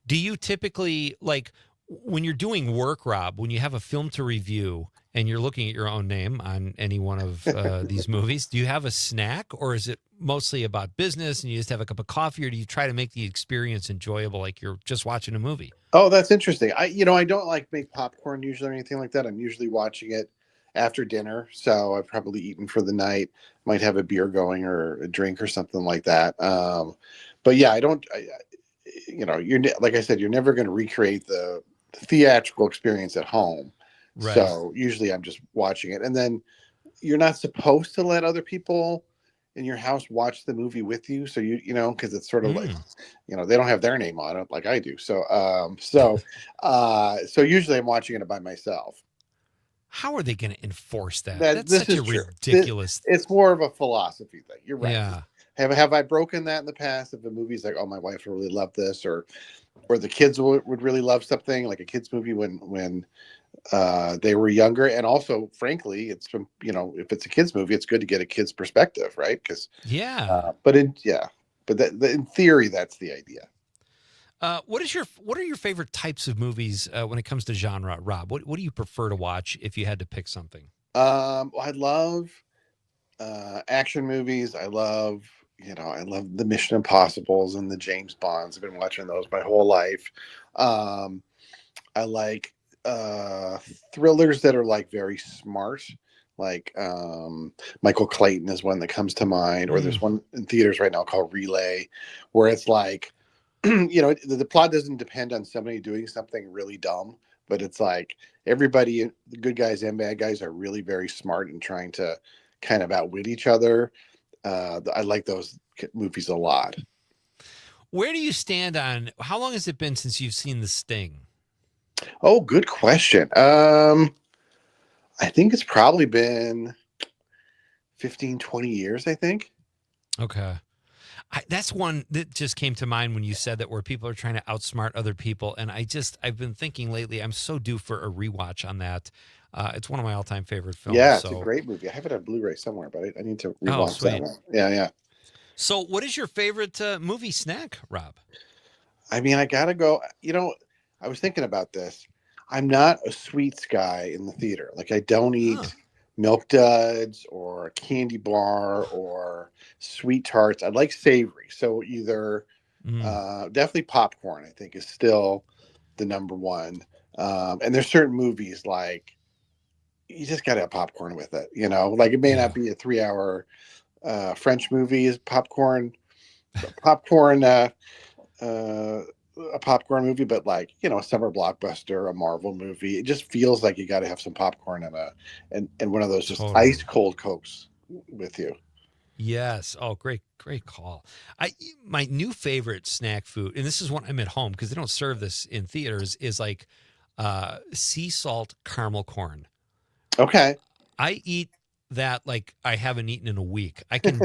Do you typically, like, when you're doing work, Rob, when you have a film to review and you're looking at your own name on any one of these movies, do you have a snack, or is it mostly about business and you just have a cup of coffee, or do you try to make the experience enjoyable, like you're just watching a movie? Oh, that's interesting. I don't like make popcorn usually or anything like that. I'm usually watching it after dinner, so I've probably eaten for the night, might have a beer going or a drink or something like that. But yeah, you're, like I said, you're never going to recreate the theatrical experience at home. Right. So usually I'm just watching it, and then you're not supposed to let other people in your house watch the movie with you. So because it's sort of like, they don't have their name on it like I do. So so usually I'm watching it by myself. How are they going to enforce that? That's such a ridiculous. It's more of a philosophy thing. You're right. Yeah. Have I broken that in the past? If the movie's like, oh, my wife will really love this, or the kids would really love something like a kids movie when they were younger. And also, frankly, it's from, if it's a kids movie, it's good to get a kid's perspective, right? Because but in theory, that's the idea. What are your favorite types of movies when it comes to genre, Rob? What do you prefer to watch if you had to pick something? I love action movies. I love the Mission Impossibles and the James Bonds. I've been watching those my whole life. I like thrillers that are like very smart. Like Michael Clayton is one that comes to mind, or there's one in theaters right now called Relay, where it's like, the plot doesn't depend on somebody doing something really dumb, but it's like everybody, the good guys and bad guys, are really very smart and trying to kind of outwit each other. I like those movies a lot. Where do you stand on, how long has it been since you've seen The Sting? Oh, good question. I think it's probably been 15, 20 years, I think. Okay. That's one that just came to mind when you said that, where people are trying to outsmart other people. And I've been thinking lately, I'm so due for a rewatch on that. It's one of my all-time favorite films. Yeah, it's a great movie. I have it on Blu-ray somewhere, but I need to rewatch that one. Yeah. So what is your favorite movie snack, Rob? I mean, I got to go, I was thinking about this. I'm not a sweets guy in the theater. Like, I don't eat Milk Duds or a candy bar or sweet tarts. I like savory. So either definitely popcorn, I think, is still the number one. And there's certain movies like you just got to have popcorn with it. Like it may not be a 3-hour French movie is popcorn, a popcorn movie, but like, a summer blockbuster, a Marvel movie, it just feels like you got to have some popcorn and one of those just ice cold Cokes with you. Yes. Oh, great call. My new favorite snack food, and this is when I'm at home because they don't serve this in theaters, is like sea salt caramel corn. Okay. I eat that like I haven't eaten in a week. I can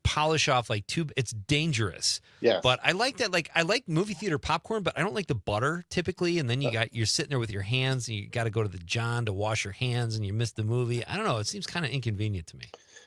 polish off like two. It's dangerous. Yes. But I like that. Like I like movie theater popcorn, but I don't like the butter typically. And then you're sitting there with your hands, and you got to go to the John to wash your hands, and you miss the movie. I don't know. It seems kind of inconvenient to me.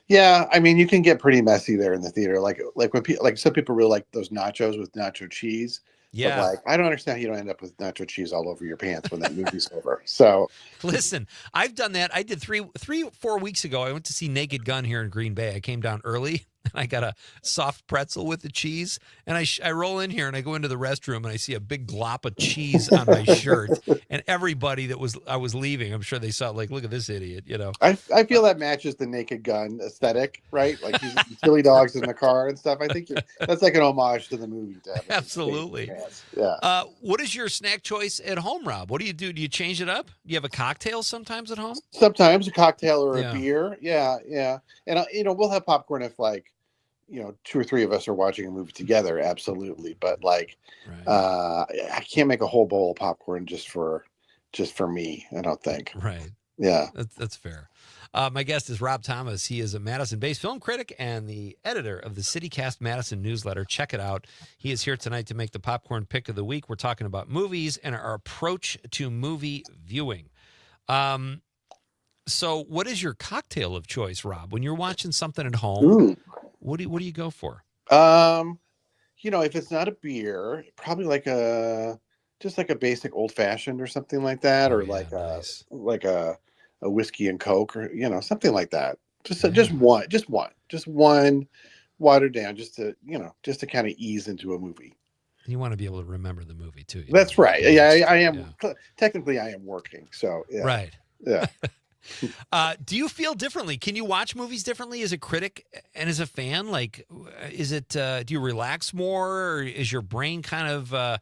Yeah, I mean, you can get pretty messy there in the theater. Like when like some people really like those nachos with nacho cheese. Yeah. But like, I don't understand how you don't end up with nacho cheese all over your pants when that movie's over. So listen, I've done that. I did 4 weeks ago. I went to see Naked Gun here in Green Bay. I came down early. I got a soft pretzel with the cheese, and I roll in here and I go into the restroom and I see a big glop of cheese on my shirt. And everybody I was leaving, I'm sure they saw like, look at this idiot, you know. I feel that matches the Naked Gun aesthetic, right? Like he's chili dogs in the car and stuff. I think that's like an homage to the movie. To have absolutely. Yeah. What is your snack choice at home, Rob? What do you do? Do you change it up? Do you have a cocktail sometimes at home? Sometimes a cocktail or a beer. Yeah. And we'll have popcorn if like, 2 or 3 of us are watching a movie together. Absolutely. But like, I can't make a whole bowl of popcorn just for me. I don't think. Right. Yeah. That's fair. My guest is Rob Thomas. He is a Madison-based film critic and the editor of the CityCast Madison newsletter. Check it out. He is here tonight to make the popcorn pick of the week. We're talking about movies and our approach to movie viewing. So what is your cocktail of choice, Rob? When you're watching something at home, what do you go for? If it's not a beer, probably like just like a basic old fashioned or something like that, or like a whiskey and Coke, or something like that. Just one watered down, just to kind of ease into a movie. You want to be able to remember the movie too. That's right. Yeah, I am. Yeah. Technically, I am working. So yeah. Right. Yeah. Do you feel differently? Can you watch movies differently as a critic and as a fan? Like, is it? Do you relax more, or is your brain kind of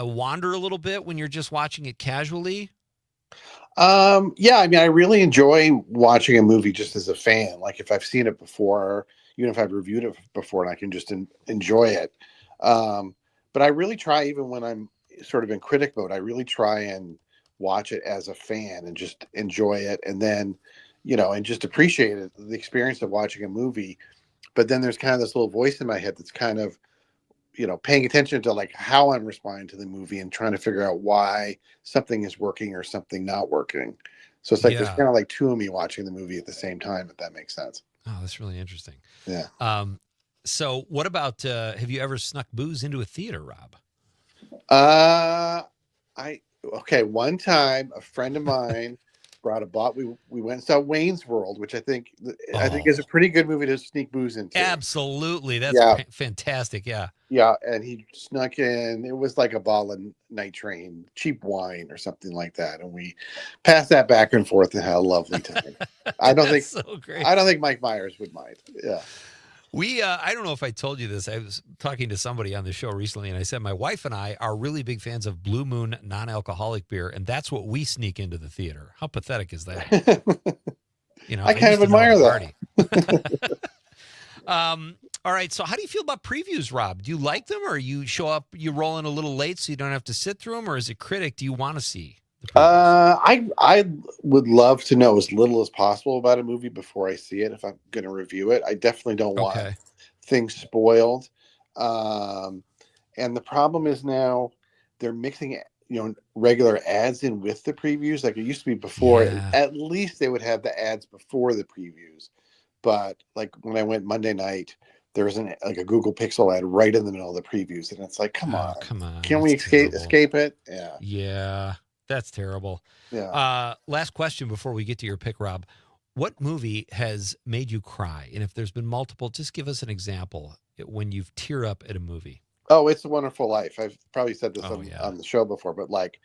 wander a little bit when you're just watching it casually? Yeah, I mean, I really enjoy watching a movie just as a fan. Like if I've seen it before, even if I've reviewed it before, and I can just enjoy it. But I really try, even when I'm sort of in critic mode, I really try and watch it as a fan and just enjoy it, and then and just appreciate it, the experience of watching a movie. But then there's kind of this little voice in my head that's kind of paying attention to like how I'm responding to the movie and trying to figure out why something is working or something not working. So it's like there's kind of like two of me watching the movie at the same time, if that makes sense. Oh, that's really interesting. Yeah. So what about have you ever snuck booze into a theater, Rob? One time a friend of mine brought a bottle. We went and saw Wayne's World, which I think is a pretty good movie to sneak booze into. Absolutely. That's fantastic. Yeah. Yeah. And he snuck in, it was like a bottle of Night Train, cheap wine or something like that. And we passed that back and forth and had a lovely time. I don't think Mike Myers would mind. Yeah. I don't know if I told you this. I was talking to somebody on the show recently, and I said my wife and I are really big fans of Blue Moon non-alcoholic beer, and that's what we sneak into the theater. How pathetic is that? I kind of admire that. All right. So how do you feel about previews, Rob? Do you like them, or you show up, you roll in a little late so you don't have to sit through them, or as a critic, do you want to see? I would love to know as little as possible about a movie before I see it if I'm going to review it. I definitely don't want things spoiled. And the problem is now they're mixing regular ads in with the previews. Like it used to be before. Yeah. At least they would have the ads before the previews. But like when I went Monday night, there was a Google Pixel ad right in the middle of the previews, and it's like, come on, can we escape it? Yeah. Yeah. That's terrible. Yeah. Last question before we get to your pick, Rob. What movie has made you cry? And if there's been multiple, just give us an example when you've teared up at a movie. Oh, It's a Wonderful Life. I've probably said this on the show before, but like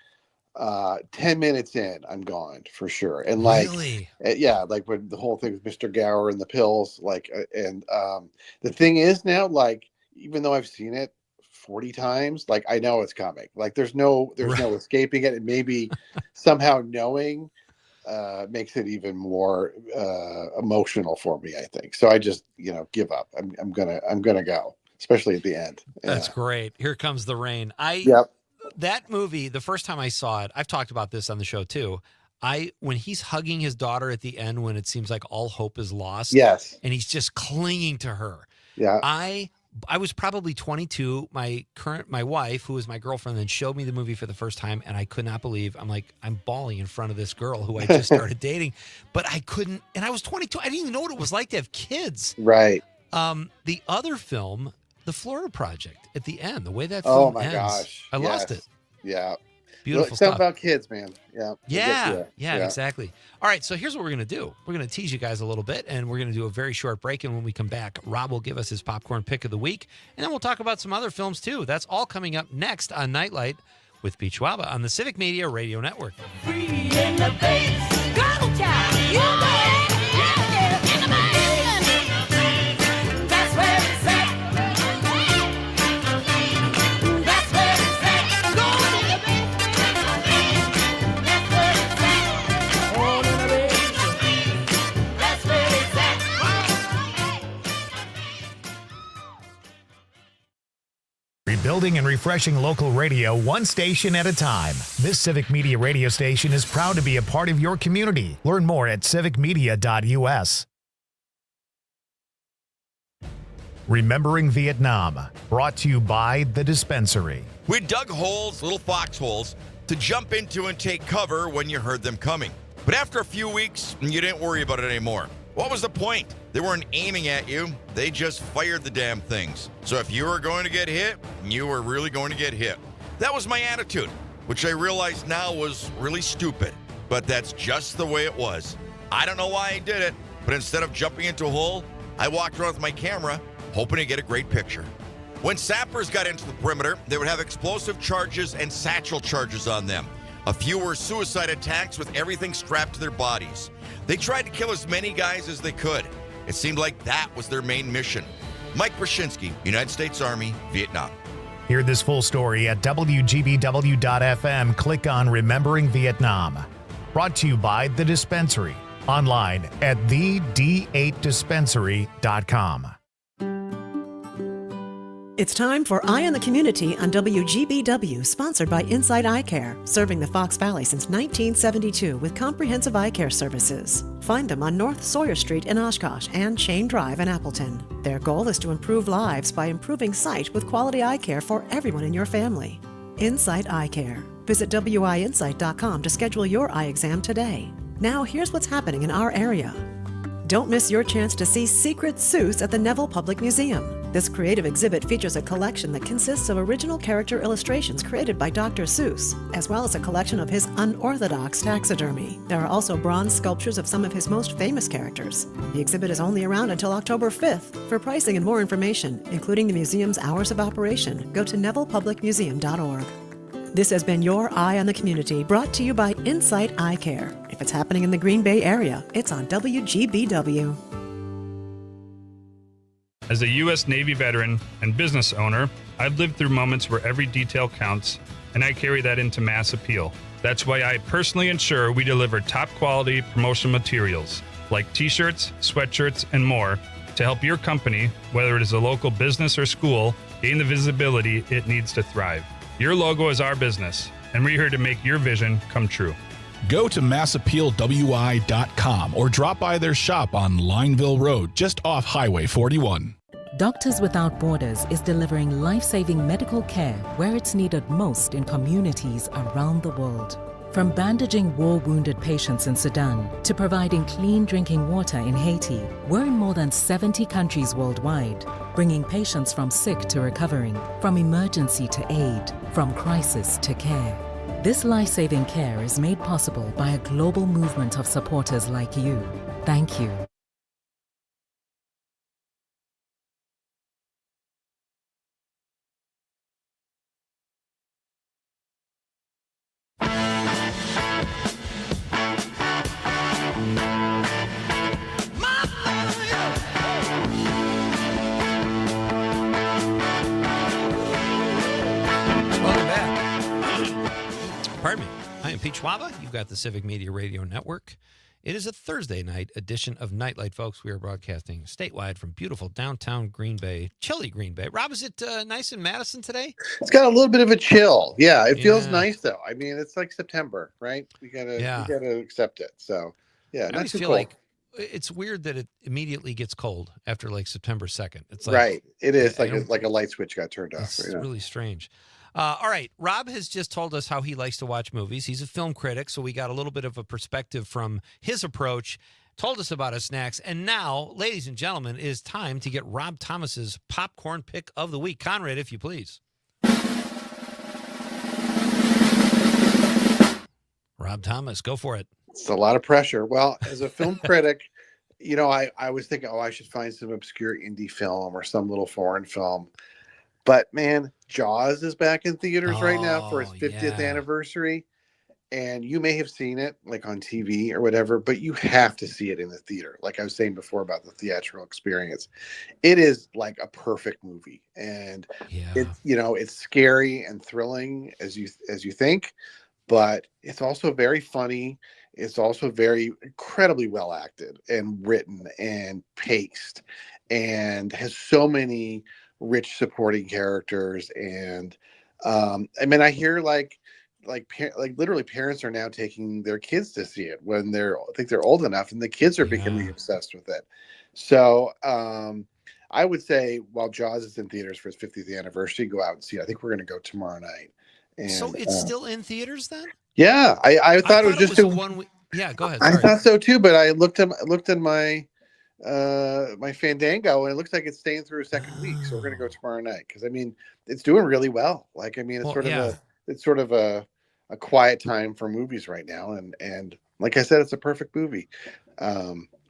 10 minutes in, I'm gone for sure. And like, really? Like when the whole thing with Mr. Gower and the pills, like, the thing is now, like, even though I've seen it 40 times, like I know it's coming. Like there's no escaping it. And maybe somehow knowing makes it even more emotional for me, I think. So I just, give up. I'm gonna go, especially at the end. That's great. Here Comes the Rain. That movie, the first time I saw it, I've talked about this on the show too. When he's hugging his daughter at the end, when it seems like all hope is lost, yes, and he's just clinging to her. Yeah, I was probably 22. My wife, who was my girlfriend, then showed me the movie for the first time, and I could not believe. I'm bawling in front of this girl who I just started dating, but I couldn't. And I was 22. I didn't even know what it was like to have kids. Right. The other film, The Florida Project, at the end, the way that film ends, gosh, I lost it. Yeah. Beautiful it's stuff. about kids, man. Yeah, exactly. All right, so here's what we're going to do. We're going to tease you guys a little bit, and we're going to do a very short break, and when we come back, Rob will give us his popcorn pick of the week, and then we'll talk about some other films, too. That's all coming up next on Nite Lite with Pete Schwaba on the Civic Media Radio Network. Free in the face, Girl Child, you know it. Yeah, in the basement. That's where it's at. That's where it's at. Go in the basement. That's where it's at. All in the basement. That's where it's at. Rebuilding and refreshing local radio one station at a time. This Civic Media radio station is proud to be a part of your community. Learn more at civicmedia.us. Remembering Vietnam, brought to you by The Dispensary. We dug holes, little foxholes, to jump into and take cover when you heard them coming. But after a few weeks, you didn't worry about it anymore. What was the point? They weren't aiming at you. They just fired the damn things. So if you were going to get hit, you were really going to get hit. That was my attitude, which I realize now was really stupid. But that's just the way it was. I don't know why I did it, but instead of jumping into a hole, I walked around with my camera, hoping to get a great picture. When sappers got into the perimeter, they would have explosive charges and satchel charges on them. A few were suicide attacks with everything strapped to their bodies. They tried to kill as many guys as they could. It seemed like that was their main mission. Mike Brzezinski, United States Army, Vietnam. Hear this full story at WGBW.FM. Click on Remembering Vietnam. Brought to you by The Dispensary. Online at thed8dispensary.com. It's time for Eye on the Community on WGBW, sponsored by Inside Eye Care, serving the Fox Valley since 1972 with comprehensive eye care services. Find them on North Sawyer Street in Oshkosh and Shane Drive in Appleton. Their goal is to improve lives by improving sight with quality eye care for everyone in your family. Inside Eye Care. Visit WIinsight.com to schedule your eye exam today. Now here's what's happening in our area. Don't miss your chance to see Secret Seuss at the Neville Public Museum. This creative exhibit features a collection that consists of original character illustrations created by Dr. Seuss, as well as a collection of his unorthodox taxidermy. There are also bronze sculptures of some of his most famous characters. The exhibit is only around until October 5th. For pricing and more information, including the museum's hours of operation, go to nevillepublicmuseum.org. This has been Your Eye on the Community, brought to you by Insight Eye Care. If it's happening in the Green Bay area, it's on WGBW. As a U.S. Navy veteran and business owner, I've lived through moments where every detail counts, and I carry that into mass appeal. That's why I personally ensure we deliver top quality promotional materials like t-shirts, sweatshirts, and more to help your company, whether it is a local business or school, gain the visibility it needs to thrive. Your logo is our business, and we're here to make your vision come true. Go to massappealwi.com or drop by their shop on Lineville Road, just off Highway 41. Doctors Without Borders is delivering life-saving medical care where it's needed most in communities around the world. From bandaging war-wounded patients in Sudan to providing clean drinking water in Haiti, we're in more than 70 countries worldwide, bringing patients from sick to recovering, from emergency to aid, from crisis to care. This life-saving care is made possible by a global movement of supporters like you. Thank you. Pardon me. I am Pete Schwaba. You've got the Civic Media Radio Network. It is a Thursday night edition of Nite Lite, folks. We are broadcasting statewide from beautiful downtown Green Bay, chilly Green Bay. Rob, is it nice in Madison today? It's got a little bit of a chill. Yeah, it feels nice though. I mean, it's like September, right? We gotta accept it. So yeah, I not always too feel cold. like it's weird that it immediately gets cold after like September 2nd. It's like, right. It is like a light switch got turned off. It's really strange. All right. Rob has just told us how he likes to watch movies. He's a film critic, so we got a little bit of a perspective from his approach, told us about his snacks. And now, ladies and gentlemen, it is time to get Rob Thomas's popcorn pick of the week. Conrad, if you please. Rob Thomas, go for it. It's a lot of pressure. Well, as a film critic, I was thinking, I should find some obscure indie film or some little foreign film. But man, Jaws is back in theaters right now for its 50th anniversary. And you may have seen it like on TV or whatever, but you have to see it in the theater. Like I was saying before about the theatrical experience. It is like a perfect movie. And it's scary and thrilling as you think, but it's also very funny. It's also very incredibly well acted and written and paced and has so many rich supporting characters. And I hear like literally parents are now taking their kids to see it when I think they're old enough, and the kids are becoming obsessed with it. So I would say while Jaws is in theaters for its 50th anniversary, go out and see it. I think we're going to go tomorrow night. And, so it's still in theaters then? Yeah, I thought it was just a 1 week. Yeah, go ahead. Sorry. I thought so too, but I looked at my my Fandango, and it looks like it's staying through a second week. So we're going to go tomorrow night because it's doing really well. Like it's sort of a quiet time for movies right now, and like I said, it's a perfect movie.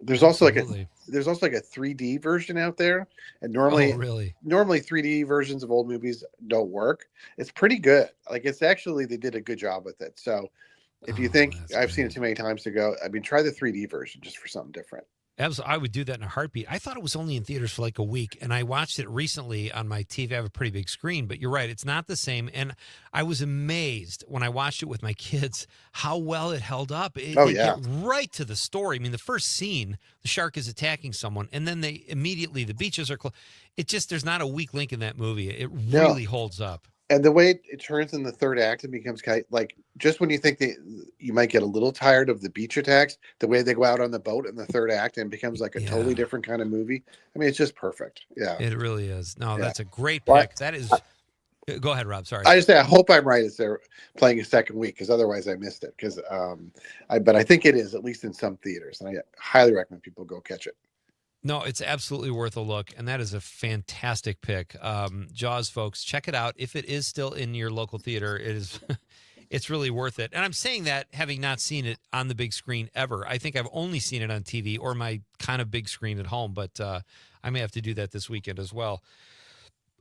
There's also like a 3D version out there, and normally 3D versions of old movies don't work. It's pretty good. Like they did a good job with it. So if you think I've seen it too many times to go, try the 3D version just for something different. Absolutely. I would do that in a heartbeat. I thought it was only in theaters for like a week, and I watched it recently on my TV. I have a pretty big screen, but you're right. It's not the same. And I was amazed when I watched it with my kids how well it held up. They get right to the story. I mean, the first scene, the shark is attacking someone, and then the beaches are closed. There's not a weak link in that movie. It really holds up. And the way it turns in the third act, it becomes like just when you think you might get a little tired of the beach attacks, the way they go out on the boat in the third act, and it becomes like a totally different kind of movie. It's just perfect. Yeah, it really is. No, that's a great pick. That is. Go ahead, Rob. Sorry. I just say I hope I'm right as they're playing a second week, because otherwise I missed it. But I think it is, at least in some theaters, and I highly recommend people go catch it. No, it's absolutely worth a look, and that is a fantastic pick. Jaws, folks, check it out. If it is still in your local theater, it's really worth it. And I'm saying that having not seen it on the big screen ever. I think I've only seen it on TV or my kind of big screen at home, but I may have to do that this weekend as well.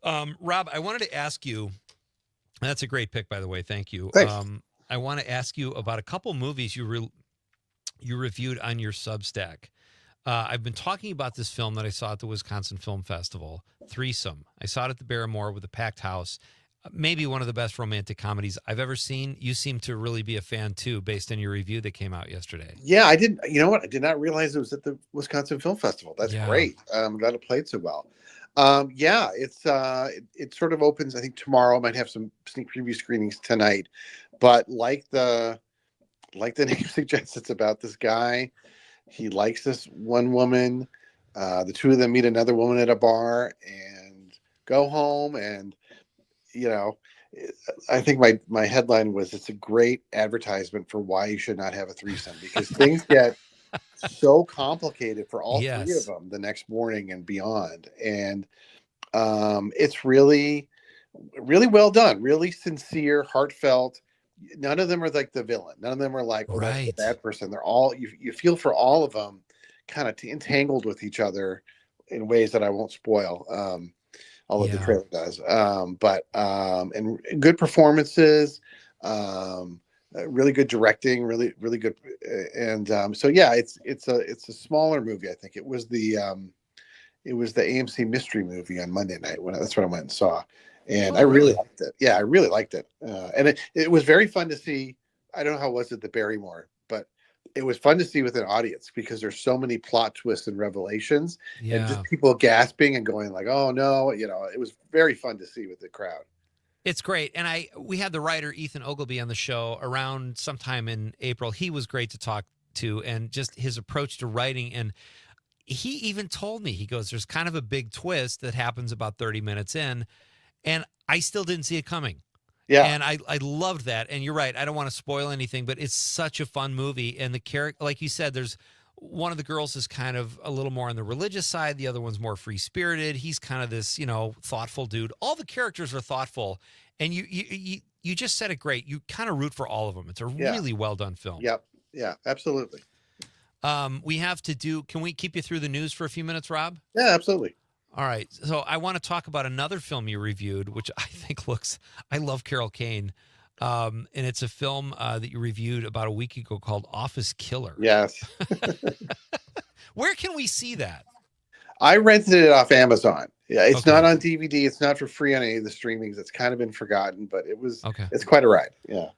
Rob, I wanted to ask you, that's a great pick, by the way. Thank you. Thanks. I want to ask you about a couple movies you reviewed on your Substack. I've been talking about this film that I saw at the Wisconsin Film Festival, Threesome. I saw it at the Barrymore with a packed house. Maybe one of the best romantic comedies I've ever seen. You seem to really be a fan too, based on your review that came out yesterday. Yeah, I didn't. You know what? I did not realize it was at the Wisconsin Film Festival. That's great. I'm glad it played so well. It sort of opens, I think, tomorrow. Might have some sneak preview screenings tonight. But like the name suggests, it's about this guy. He likes this one woman. The two of them meet another woman at a bar and go home. And, I think my headline was, it's a great advertisement for why you should not have a threesome, because things get so complicated for all three of them the next morning and beyond. And it's really, really well done, really sincere, heartfelt. None of them are like the villain. None of them are like, that's the bad person. They're all, you feel for all of them kind of entangled with each other in ways that I won't spoil. Although the trailer does. And good performances, really good directing, really, really good. And it's a smaller movie. I think it was the AMC mystery movie on Monday night that's what I went and saw. And I really liked it. Yeah, I really liked it. And it was very fun to see I don't know how it was at the Barrymore, but it was fun to see with an audience because there's so many plot twists and revelations, and just people gasping and going like, "Oh no!" It was very fun to see with the crowd. It's great. And we had the writer Ethan Ogilvy on the show around sometime in April. He was great to talk to, and just his approach to writing. And he even told me, he goes, there's kind of a big twist that happens about 30 minutes in, and I still didn't see it coming. Yeah. And I loved that. And you're right, I don't want to spoil anything, but it's such a fun movie. And the character, like you said, there's one of the girls is kind of a little more on the religious side. The other one's more free-spirited. He's kind of this, thoughtful dude. All the characters are thoughtful. And you just said it great. You kind of root for all of them. It's a really well-done film. Yep. Yeah, absolutely. We have to do, can we keep you through the news for a few minutes, Rob? Yeah, absolutely. All right. So I want to talk about another film you reviewed, which I think I love Carol Kane. And it's a film that you reviewed about a week ago called Office Killer. Yes. Where can we see that? I rented it off Amazon. Yeah, it's not on DVD. It's not for free on any of the streamings. It's kind of been forgotten, but it's quite a ride. Yeah.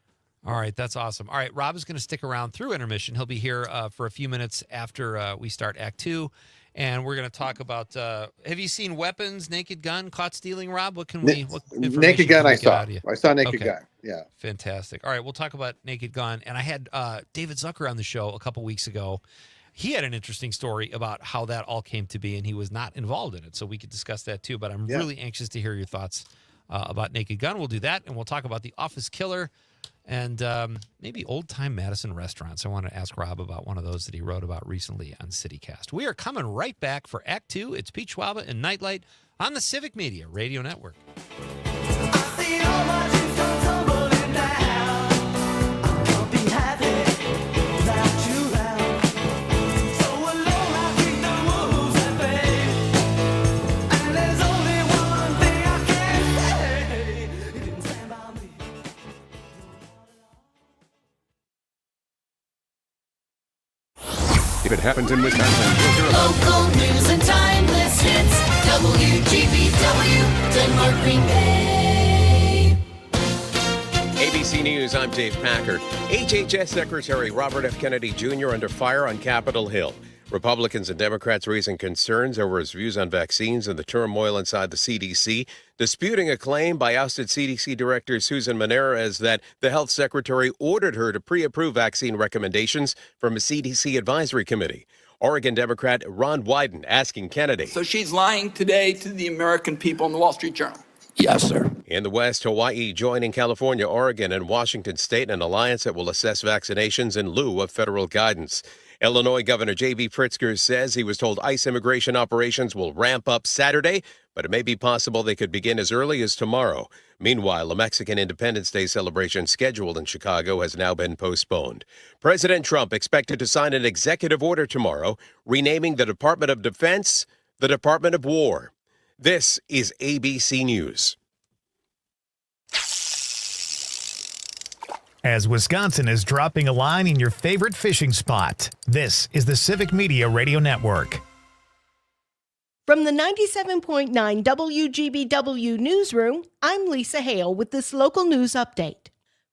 All right. That's awesome. All right. Rob is going to stick around through intermission. He'll be here for a few minutes after we start Act 2. And we're going to talk about, have you seen Weapons, Naked Gun, Caught Stealing, Rob? What Naked Gun I saw. I saw Naked Gun. Yeah. Fantastic. All right. We'll talk about Naked Gun. And I had David Zucker on the show a couple weeks ago. He had an interesting story about how that all came to be, and he was not involved in it. So we could discuss that too. But I'm really anxious to hear your thoughts about Naked Gun. We'll do that, and we'll talk about The Office Killer and maybe old-time Madison restaurants. I want to ask Rob about one of those that he wrote about recently on CityCast. We are coming right back for Act 2. It's Pete Schwaba and Nite Lite on the Civic Media Radio Network. If it happens in Wisconsin, we'll hear about it. Local news and timeless hits. WGBW, Denmark, Green Bay. ABC News, I'm Dave Packard. HHS Secretary Robert F. Kennedy Jr. under fire on Capitol Hill. Republicans and Democrats raising concerns over his views on vaccines and the turmoil inside the CDC, disputing a claim by ousted CDC Director Susan Menarez that the health secretary ordered her to pre-approve vaccine recommendations from a CDC advisory committee. Oregon Democrat Ron Wyden asking Kennedy. So she's lying today to the American people in the Wall Street Journal? Yes, sir. In the West, Hawaii joining California, Oregon, and Washington State in an alliance that will assess vaccinations in lieu of federal guidance. Illinois Governor J.B. Pritzker says he was told ICE immigration operations will ramp up Saturday, but it may be possible they could begin as early as tomorrow. Meanwhile, a Mexican Independence Day celebration scheduled in Chicago has now been postponed. President Trump expected to sign an executive order tomorrow, renaming the Department of Defense the Department of War. This is ABC News. As Wisconsin is dropping a line in your favorite fishing spot, this is the Civic Media Radio Network. From the 97.9 WGBW newsroom, I'm Lisa Hale with this local news update.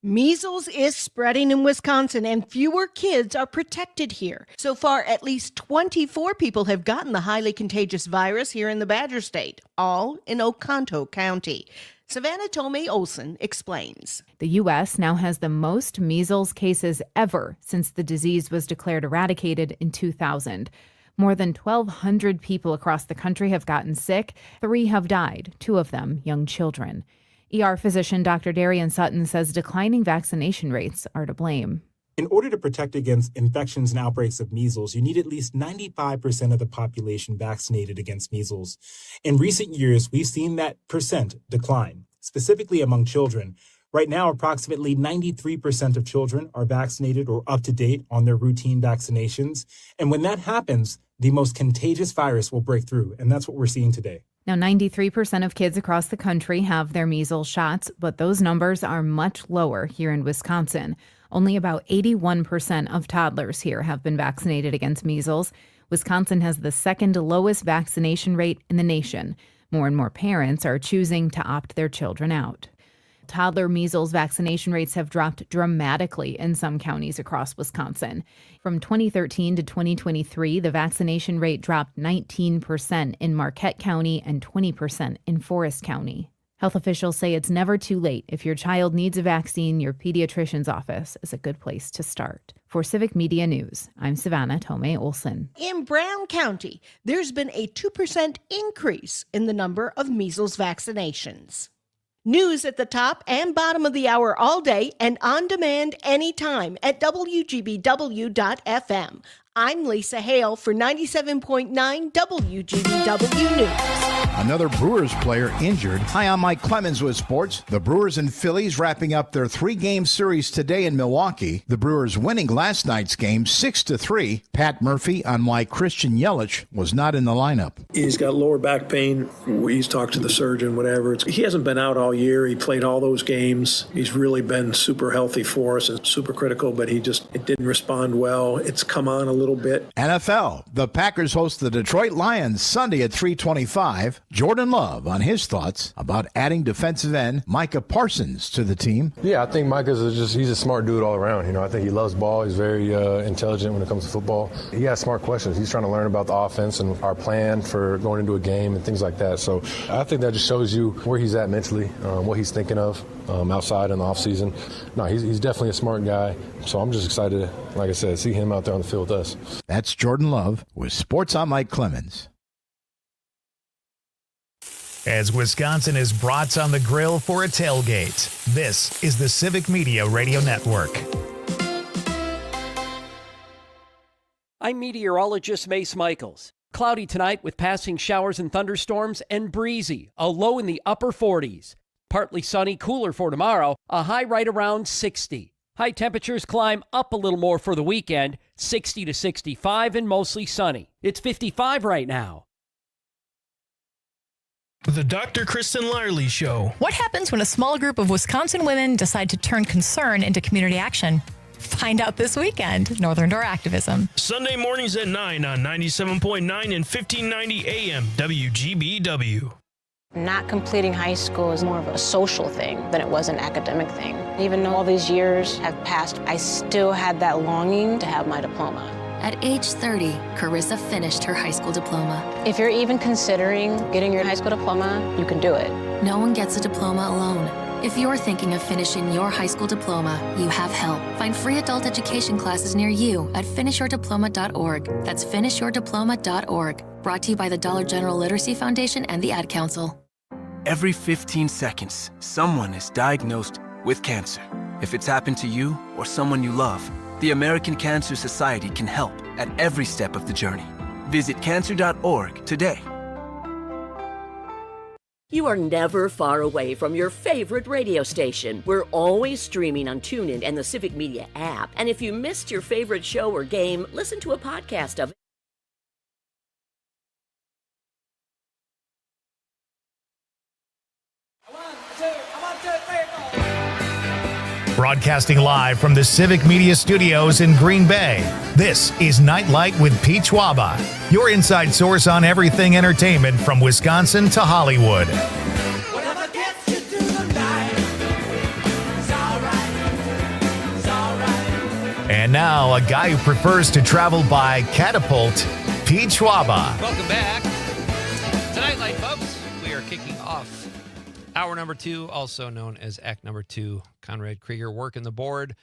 Measles is spreading in Wisconsin and fewer kids are protected here. So far, at least 24 people have gotten the highly contagious virus here in the Badger State, all in Oconto County. Savannah Tomei Olson explains. The U.S. now has the most measles cases ever since the disease was declared eradicated in 2000. More than 1,200 people across the country have gotten sick. 3 have died, 2 of them young children. ER physician Dr. Darian Sutton says declining vaccination rates are to blame. In order to protect against infections and outbreaks of measles, you need at least 95% of the population vaccinated against measles. In recent years, we've seen that percent decline, specifically among children. Right now, approximately 93% of children are vaccinated or up to date on their routine vaccinations. And when that happens, the most contagious virus will break through. And that's what we're seeing today. Now, 93% of kids across the country have their measles shots, but those numbers are much lower here in Wisconsin. Only about 81% of toddlers here have been vaccinated against measles. Wisconsin has the second lowest vaccination rate in the nation. More and more parents are choosing to opt their children out. toddler measles vaccination rates have dropped dramatically in some counties across Wisconsin. From 2013 to 2023, the vaccination rate dropped 19% in Marquette County and 20% in Forest County. Health officials say it's never too late. If your child needs a vaccine, your pediatrician's office is a good place to start. For Civic Media News, I'm Savannah Tomei Olson. In Brown County, there's been a 2% increase in the number of measles vaccinations. News at the top and bottom of the hour all day and on demand anytime at WGBW.FM. I'm Lisa Hale for 97.9 WGBW News. Another Brewers player injured. Hi, I'm Mike Clemens with sports. The Brewers and Phillies wrapping up their 3-game series today in Milwaukee. The Brewers winning last night's game 6-3. Pat Murphy on why Christian Yelich was not in the lineup. He's got lower back pain. He's talked to the surgeon, whatever. He hasn't been out all year. He played all those games. He's really been super healthy for us and super critical, but it didn't respond well. It's come on a little bit. NFL. The Packers host the Detroit Lions Sunday at 3:25. Jordan Love on his thoughts about adding defensive end Micah Parsons to the team. Yeah, I think Micah's he's a smart dude all around. I think he loves ball. He's very intelligent when it comes to football. He has smart questions. He's trying to learn about the offense and our plan for going into a game and things like that. So I think that just shows you where he's at mentally, what he's thinking of outside in the offseason. No, he's definitely a smart guy. So I'm just excited, like I said, see him out there on the field with us. That's Jordan Love with Sports. I'm Mike Clemens. As Wisconsin is brats on the grill for a tailgate, this is the Civic Media Radio Network. I'm meteorologist Mace Michaels. Cloudy tonight with passing showers and thunderstorms and breezy, a low in the upper 40s. Partly sunny, cooler for tomorrow, a high right around 60. High temperatures climb up a little more for the weekend, 60 to 65 and mostly sunny. It's 55 right now. The Dr. Kristen Larley Show. What happens when a small group of Wisconsin women decide to turn concern into community action? Find out this weekend. Northern Door Activism. Sunday mornings at 9 on 97.9 and 1590 AM WGBW. Not completing high school is more of a social thing than it was an academic thing. Even though all these years have passed, I still had that longing to have my diploma. At age 30, Carissa finished her high school diploma. If you're even considering getting your high school diploma, you can do it. No one gets a diploma alone. If you're thinking of finishing your high school diploma, you have help. Find free adult education classes near you at finishyourdiploma.org. That's finishyourdiploma.org. Brought to you by the Dollar General Literacy Foundation and the Ad Council. Every 15 seconds, someone is diagnosed with cancer. If it's happened to you or someone you love, the American Cancer Society can help at every step of the journey. Visit cancer.org today. You are never far away from your favorite radio station. We're always streaming on TuneIn and the Civic Media app. And if you missed your favorite show or game, listen to a podcast of it. Broadcasting live from the Civic Media Studios in Green Bay, this is Nite Lite with Pete Schwaba, your inside source on everything entertainment from Wisconsin to Hollywood. And now, a guy who prefers to travel by catapult, Pete Schwaba. Welcome back to Nite Lite, folks. We are kicking off hour number 2, also known as act number 2. Conrad Krieger working the board.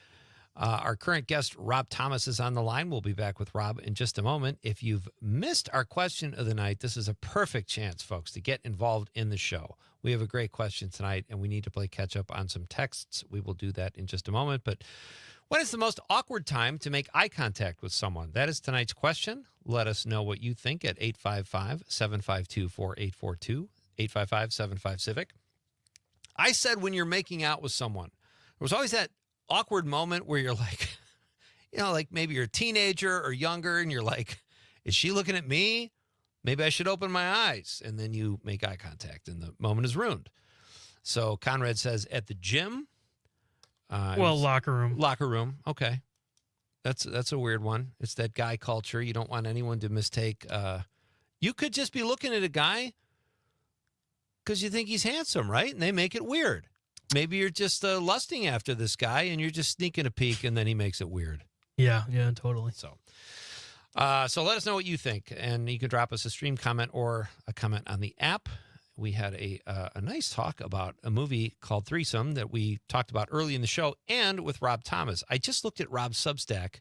Our current guest, Rob Thomas, is on the line. We'll be back with Rob in just a moment. If you've missed our question of the night, this is a perfect chance, folks, to get involved in the show. We have a great question tonight, and we need to play catch up on some texts. We will do that in just a moment. But when is the most awkward time to make eye contact with someone? That is tonight's question. Let us know what you think at 855-752-4842, 855-75-CIVIC. I said when you're making out with someone, there was always that awkward moment where you're like, like maybe you're a teenager or younger and you're like, is she looking at me? Maybe I should open my eyes. And then you make eye contact and the moment is ruined. So Conrad says at the gym. Locker room. Locker room. Okay. That's a weird one. It's that guy culture. You don't want anyone to mistake. You could just be looking at a guy because you think he's handsome, right? And they make it weird. Maybe you're just lusting after this guy and you're just sneaking a peek and then he makes it weird. Yeah, totally. So let us know what you think, and you can drop us a stream comment or a comment on the app. We had a nice talk about a movie called Threesome that we talked about early in the show, and with Rob Thomas. I just looked at Rob's Substack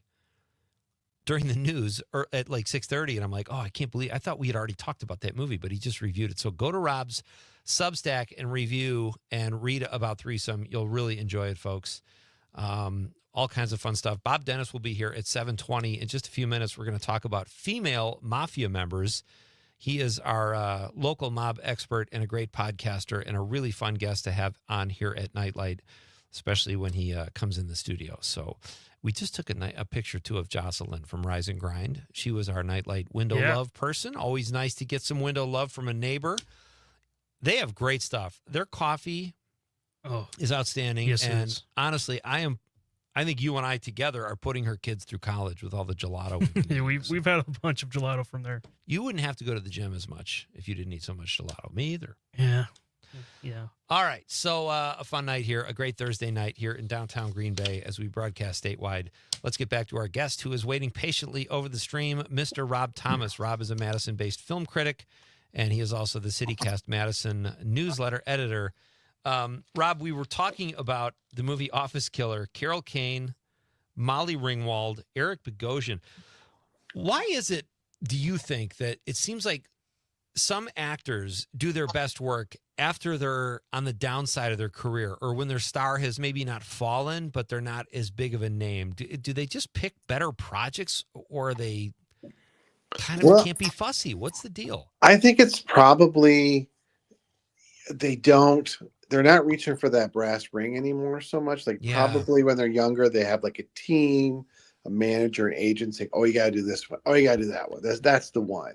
during the news at like 6:30, and I'm like, oh, I can't believe, I thought we had already talked about that movie, but he just reviewed it. So go to Rob's Substack and review and read about Threesome. You'll really enjoy it, folks. All kinds of fun stuff. Bob Dennis will be here at 7:20. In just a few minutes, we're going to talk about female mafia members. He is our local mob expert and a great podcaster and a really fun guest to have on here at Nite Lite, especially when he comes in the studio. So we just took a picture, too, of Jocelyn from Rise and Grind. She was our Nite Lite window love person. Always nice to get some window love from a neighbor. They have great stuff. Their coffee is outstanding. Yes, and it is. honestly, I think you and I together are putting her kids through college with all the gelato. We've had a bunch of gelato from there. You wouldn't have to go to the gym as much if you didn't eat so much gelato. Me either. Yeah. All right. So a fun night here, a great Thursday night here in downtown Green Bay as we broadcast statewide. Let's get back to our guest who is waiting patiently over the stream, Mr. Rob Thomas. Rob is a Madison-based film critic, and he is also the CityCast Madison newsletter editor. Rob, we were talking about the movie Office Killer, Carol Kane, Molly Ringwald, Eric Bogosian. Why is it, do you think, that it seems like some actors do their best work after they're on the downside of their career or when their star has maybe not fallen, but they're not as big of a name? Do they just pick better projects, or are they kind of can't be fussy? What's the deal? I think it's probably they're not reaching for that brass ring anymore so much. Like probably when they're younger, they have like a team, a manager, an agent saying, oh, you got to do this one. Oh, you got to do that one. That's the one.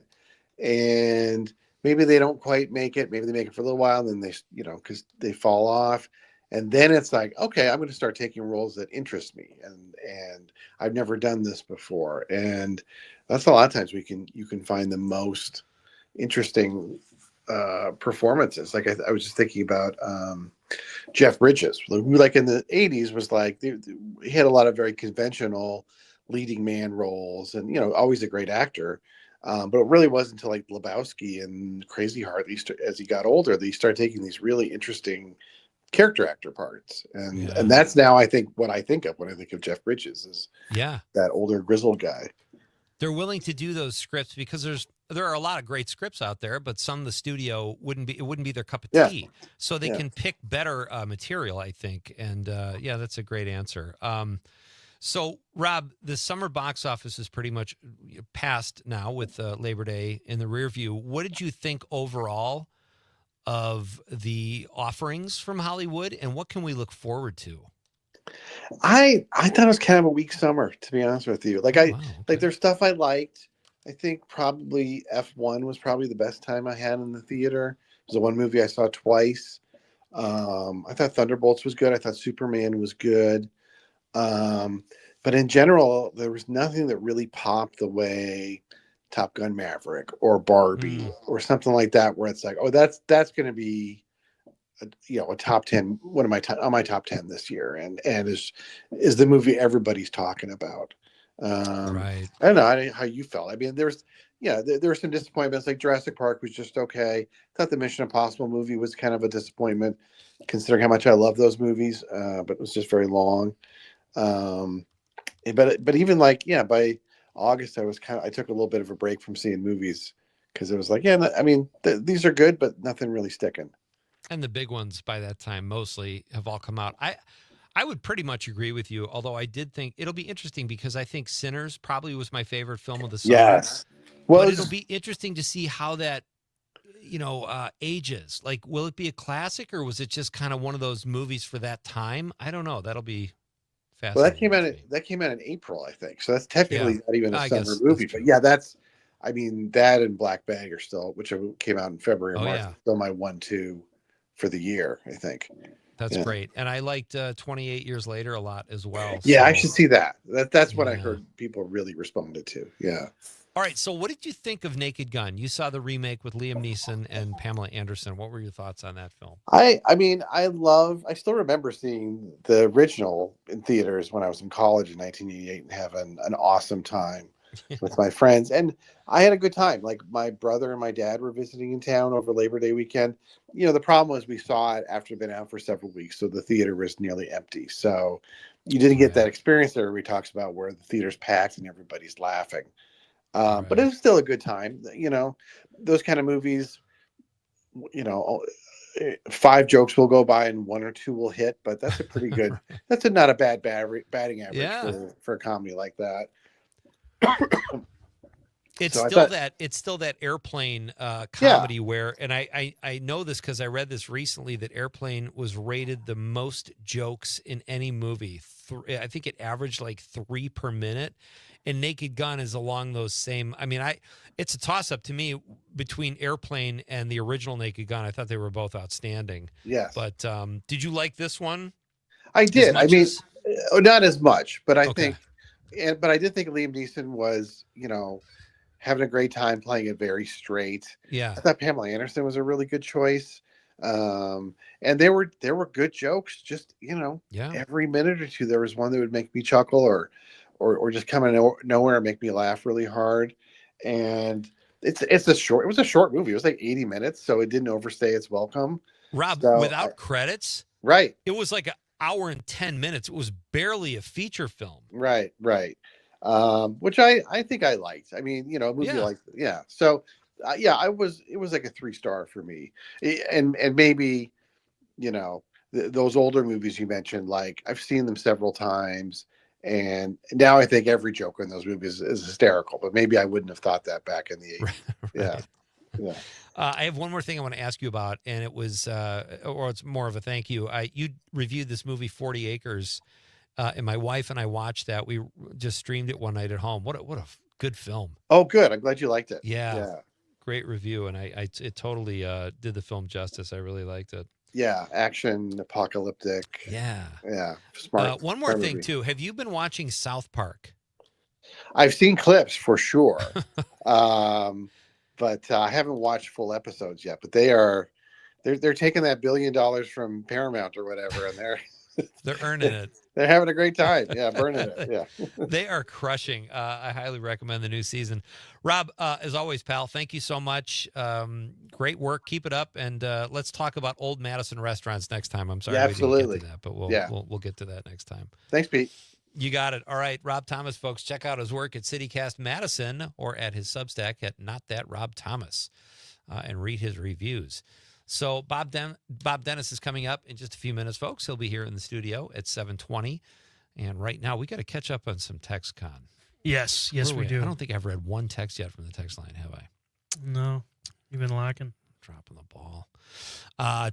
And maybe they don't quite make it. Maybe they make it for a little while and then they, because they fall off. And then it's like, okay, I'm going to start taking roles that interest me. And I've never done this before. And that's a lot of times you can find the most interesting performances. Like I was just thinking about Jeff Bridges, who like in the 80s was like he had a lot of very conventional leading man roles and always a great actor, but it really wasn't until like Lebowski and Crazy Heart as he got older that he started taking these really interesting character actor parts, and that's now I think what I think of when I think of Jeff Bridges is that older grizzled guy. They're willing to do those scripts because there are a lot of great scripts out there, but some the studio wouldn't be their cup of tea. So they can pick better material, I think. And that's a great answer. So Rob, the summer box office is pretty much past now with Labor Day in the rear view. What did you think overall of the offerings from Hollywood, and what can we look forward to? I thought it was kind of a weak summer, to be honest with you. Like like there's stuff I liked. I think probably F1 was probably the best time I had in the theater. It was the one movie I saw twice. I thought Thunderbolts was good. I thought Superman was good. But in general, there was nothing that really popped the way Top Gun Maverick or Barbie or something like that, where it's like, oh, that's going to be a top 10, one of my on my top 10 this year, and is the movie everybody's talking about. Right. I don't know how you felt. I mean, there were some disappointments. Like Jurassic Park was just okay. I thought the Mission Impossible movie was kind of a disappointment, considering how much I love those movies. But it was just very long. But even like by August, I took a little bit of a break from seeing movies because it was like these are good, but nothing really sticking. And the big ones by that time mostly have all come out. I would pretty much agree with you, although I did think it'll be interesting because I think Sinners probably was my favorite film of the summer. Yes. Well, but it'll be interesting to see how that, ages. Like, will it be a classic or was it just kind of one of those movies for that time? I don't know. That'll be fascinating. Well, that came out in April, I think. So that's technically not even a summer movie. But that and Black Bag are still, which came out in February or March, still my 1-2 for the year, I think. That's Yeah. great. And I liked 28 Years Later a lot as well. Yeah, I so- should see that. That's what I Yeah. heard people really responded to. Yeah. All right. So what did you think of Naked Gun? You saw the remake with Liam Neeson and Pamela Anderson. What were your thoughts on that film? I mean, I still remember seeing the original in theaters when I was in college in 1988 and having an awesome time with my friends. And I had a good time. Like my brother and my dad were visiting in town over Labor Day weekend. You know, the problem was we saw it after been out for several weeks, so the theater was nearly empty. So you didn't get that experience that everybody talks about where the theater's packed and everybody's laughing. But it was still a good time. You know, those kind of movies, you know, 5 jokes will go by and 1 or 2 will hit, but that's a pretty good, that's not a bad batting average Yeah. for a comedy like that. It's So I still thought- it's still that Airplane comedy where, and I know this because I read this recently, that Airplane was rated the most jokes in any movie. I think it averaged like 3 per minute, and Naked Gun is along those same. I mean, it's a toss up to me between Airplane and the original Naked Gun. I thought they were both outstanding. Yes. But did you like this one? I did. I much mean, as- not as much, but I Okay. think, but I did think Liam Neeson was, you know, having a great time playing it very straight. Yeah. I thought Pamela Anderson was a really good choice. And there were good jokes. Just, you know, every minute or two there was one that would make me chuckle or just come out of nowhere and make me laugh really hard. And it was a short movie. It was like 80 minutes, so it didn't overstay its welcome. Rob, So without credits, right? It was like an hour and 10 minutes. It was barely a feature film. Right. Which I think I liked. I mean, you know, a movie like So, it was like a 3-star for me, and maybe, you know, those older movies you mentioned, like I've seen them several times, and now I think every joke in those movies is hysterical. But maybe I wouldn't have thought that back in the 80s. Yeah. I have one more thing I want to ask you about, and it was, or it's more of a thank you. You reviewed this movie, 40 Acres, and my wife and I watched that. We just streamed it one night at home. What a good film. Oh, good. I'm glad you liked it. Yeah. Great review, and it totally did the film justice. I really liked it. Yeah, action, apocalyptic. Yeah. Smart. One more smart thing, movie. too. Have you been watching South Park? I've seen clips for sure, but I haven't watched full episodes yet. But they're taking that $1 billion from Paramount or whatever, and They're earning it. They're having a great time. Yeah, burning it. Yeah. They are crushing. I highly recommend the new season. Rob, as always, pal, thank you so much. Great work. Keep it up. And let's talk about Old Madison restaurants next time. I'm sorry we absolutely. didn't get to that, but we'll get to that next time. Thanks, Pete. You got it. All right, Rob Thomas, folks, check out his work at CityCast Madison or at his Substack at Not That Rob Thomas, and read his reviews. So Bob Dennis is coming up in just a few minutes, folks. He'll be here in the studio at 7:20. And right now, we got to catch up on some text con. Yes, Where are we do. I don't think I've read one text yet from the text line, have I? No, you've been lacking. Dropping the ball.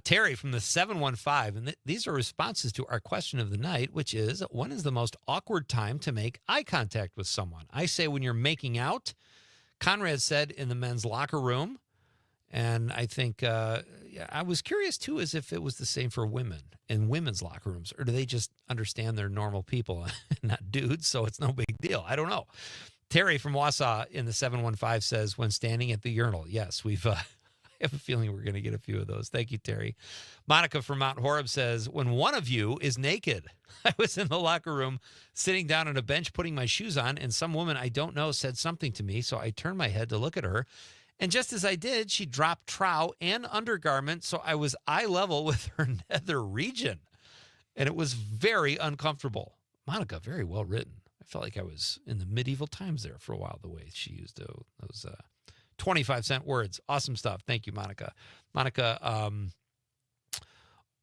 Terry from the 715, and these are responses to our question of the night, which is, when is the most awkward time to make eye contact with someone? I say when you're making out. Conrad said in the men's locker room. And I think I was curious, too, as if it was the same for women in women's locker rooms, or do they just understand they're normal people, not dudes, so it's no big deal? I don't know. Terry from Wausau in the 715 says, when standing at the urinal. Yes, we've I have a feeling we're going to get a few of those. Thank you, Terry. Monica from Mount Horeb says, when one of you is naked. I was in the locker room sitting down on a bench putting my shoes on, and some woman I don't know said something to me, so I turned my head to look at her. And just as I did, she dropped trow and undergarment, so I was eye level with her nether region. And it was very uncomfortable. Monica, very well written. I felt like I was in the medieval times there for a while, the way she used those 25-cent words. Awesome stuff. Thank you, Monica. Monica,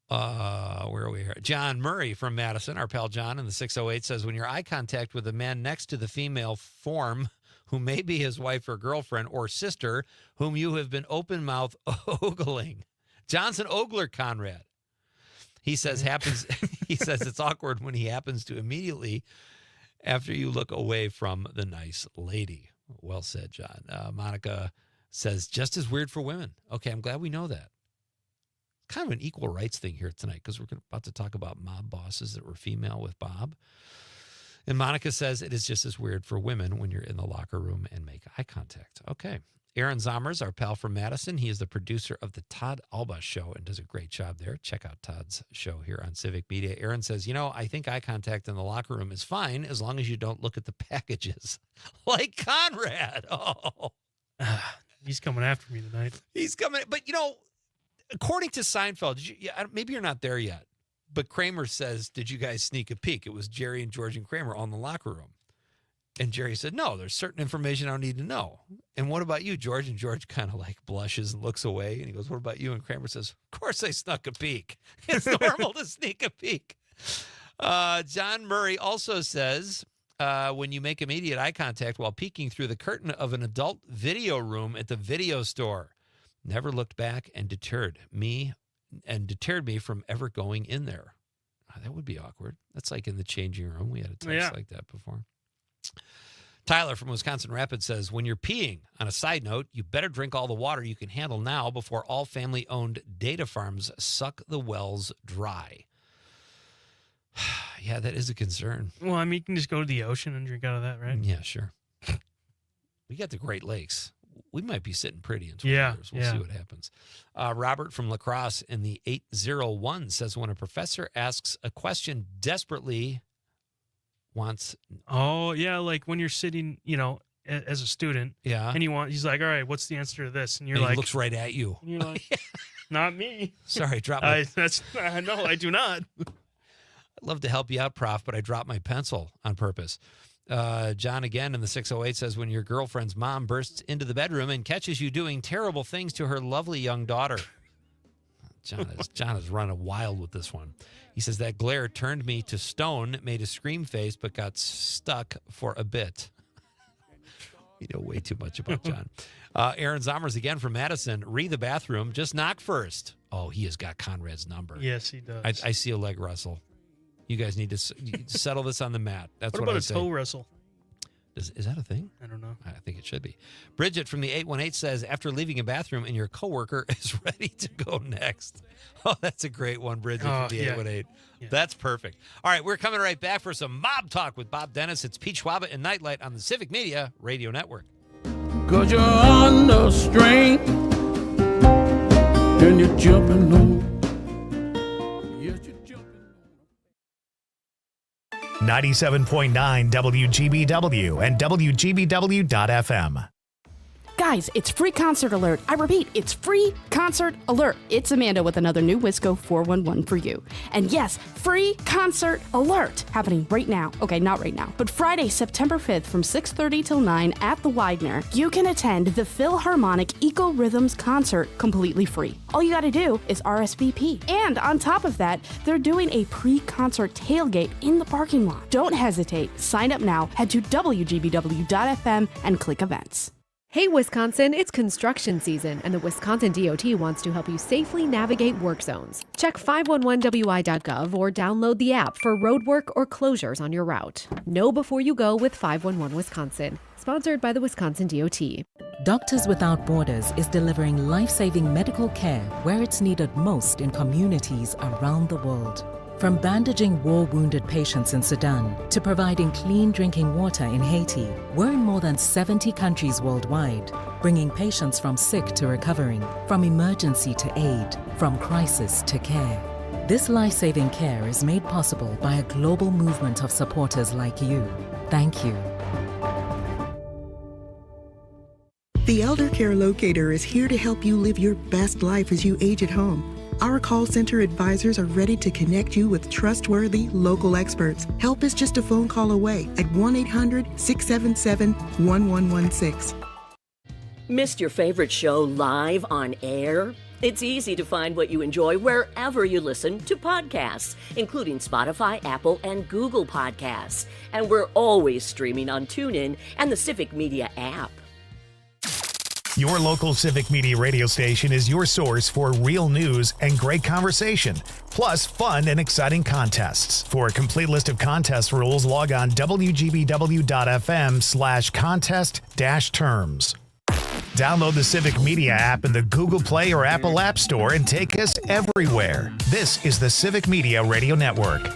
where are we here? John Murray from Madison, our pal John in the 608 says, when your eye contact with the man next to the female form who may be his wife or girlfriend or sister, whom you have been open-mouth ogling. John's an ogler, Conrad. He says he says it's awkward when he happens to immediately after you look away from the nice lady. Well said, John. Monica says, just as weird for women. Okay, I'm glad we know that. kind of an equal rights thing here tonight because we're about to talk about mob bosses that were female with Bob. And Monica says it is just as weird for women when you're in the locker room and make eye contact. Okay. Aaron Zommers, our pal from Madison. He is the producer of the Todd Alba Show and does a great job there. Check out Todd's show here on Civic Media. Aaron says, I think eye contact in the locker room is fine as long as you don't look at the packages like Conrad. Oh, he's coming after me tonight. He's coming. But, according to Seinfeld, maybe you're not there yet. But Kramer says, did you guys sneak a peek? It was Jerry and George and Kramer all in the locker room. And Jerry said, no, there's certain information I don't need to know. And what about you, George? And George kind of like blushes and looks away. And he goes, what about you? And Kramer says, of course I snuck a peek. It's normal to sneak a peek. John Murray also says, when you make immediate eye contact while peeking through the curtain of an adult video room at the video store, never looked back and deterred me from ever going in there. Oh, that would be awkward. That's like in the changing room. We had a text like that before. Tyler from Wisconsin Rapids says, when you're peeing, on a side note, you better drink all the water you can handle now before all family-owned data farms suck the wells dry. Yeah, that is a concern. Well, I mean, you can just go to the ocean and drink out of that, right? Yeah, sure. We got the Great Lakes. We might be sitting pretty in 20 years. We'll see what happens. Robert from La Crosse in the 801 says, when a professor asks a question desperately wants... Oh, yeah, like when you're sitting, as a student. Yeah. And he's like, all right, what's the answer to this? And you're like... he looks right at you. And you're like, not me. Sorry, drop my... No, I do not. I'd love to help you out, Prof, but I dropped my pencil on purpose. John again in the 608 says, when your girlfriend's mom bursts into the bedroom and catches you doing terrible things to her lovely young daughter. John has run wild with this one. He says, that glare turned me to stone, made a scream face, but got stuck for a bit. You know way too much about John. Aaron Zommers again from Madison. Read the bathroom. Just knock first. Oh, he has got Conrad's number. Yes, he does. I see a leg wrestle. You guys need to settle this on the mat. That's what I say. What about a toe wrestle? Is that a thing? I don't know. I think it should be. Bridget from the 818 says, after leaving a bathroom and your coworker is ready to go next. Oh, that's a great one, Bridget from the 818. Yeah. That's perfect. All right, we're coming right back for some mob talk with Bob Dennis. It's Pete Schwaba and Nite Lite on the Civic Media Radio Network. 'Cause you're under strain and you're jumping on. 97.9 WGBW and WGBW.FM. Guys, it's free concert alert. I repeat, it's free concert alert. It's Amanda with another new Wisco 411 for you. And yes, free concert alert happening right now. Okay, not right now, but Friday, September 5th from 6:30 till 9 at the Widener. You can attend the Philharmonic Eco Rhythms concert completely free. All you gotta do is RSVP. And on top of that, they're doing a pre-concert tailgate in the parking lot. Don't hesitate. Sign up now. Head to WGBW.FM and click events. Hey Wisconsin, it's construction season, and the Wisconsin DOT wants to help you safely navigate work zones. Check 511wi.gov or download the app for road work or closures on your route. Know before you go with 511 Wisconsin. Sponsored by the Wisconsin DOT. Doctors Without Borders is delivering life-saving medical care where it's needed most in communities around the world. From bandaging war-wounded patients in Sudan to providing clean drinking water in Haiti, we're in more than 70 countries worldwide, bringing patients from sick to recovering, from emergency to aid, from crisis to care. This life-saving care is made possible by a global movement of supporters like you. Thank you. The Elder Care Locator is here to help you live your best life as you age at home. Our call center advisors are ready to connect you with trustworthy local experts. Help is just a phone call away at 1-800-677-1116. Missed your favorite show live on air? It's easy to find what you enjoy wherever you listen to podcasts, including Spotify, Apple, and Google Podcasts. And we're always streaming on TuneIn and the Civic Media app. Your local Civic Media radio station is your source for real news and great conversation, plus fun and exciting contests. For a complete list of contest rules, log on WGBW.FM/contest-terms. Download the Civic Media app in the Google Play or Apple App Store and take us everywhere. This is the Civic Media Radio Network.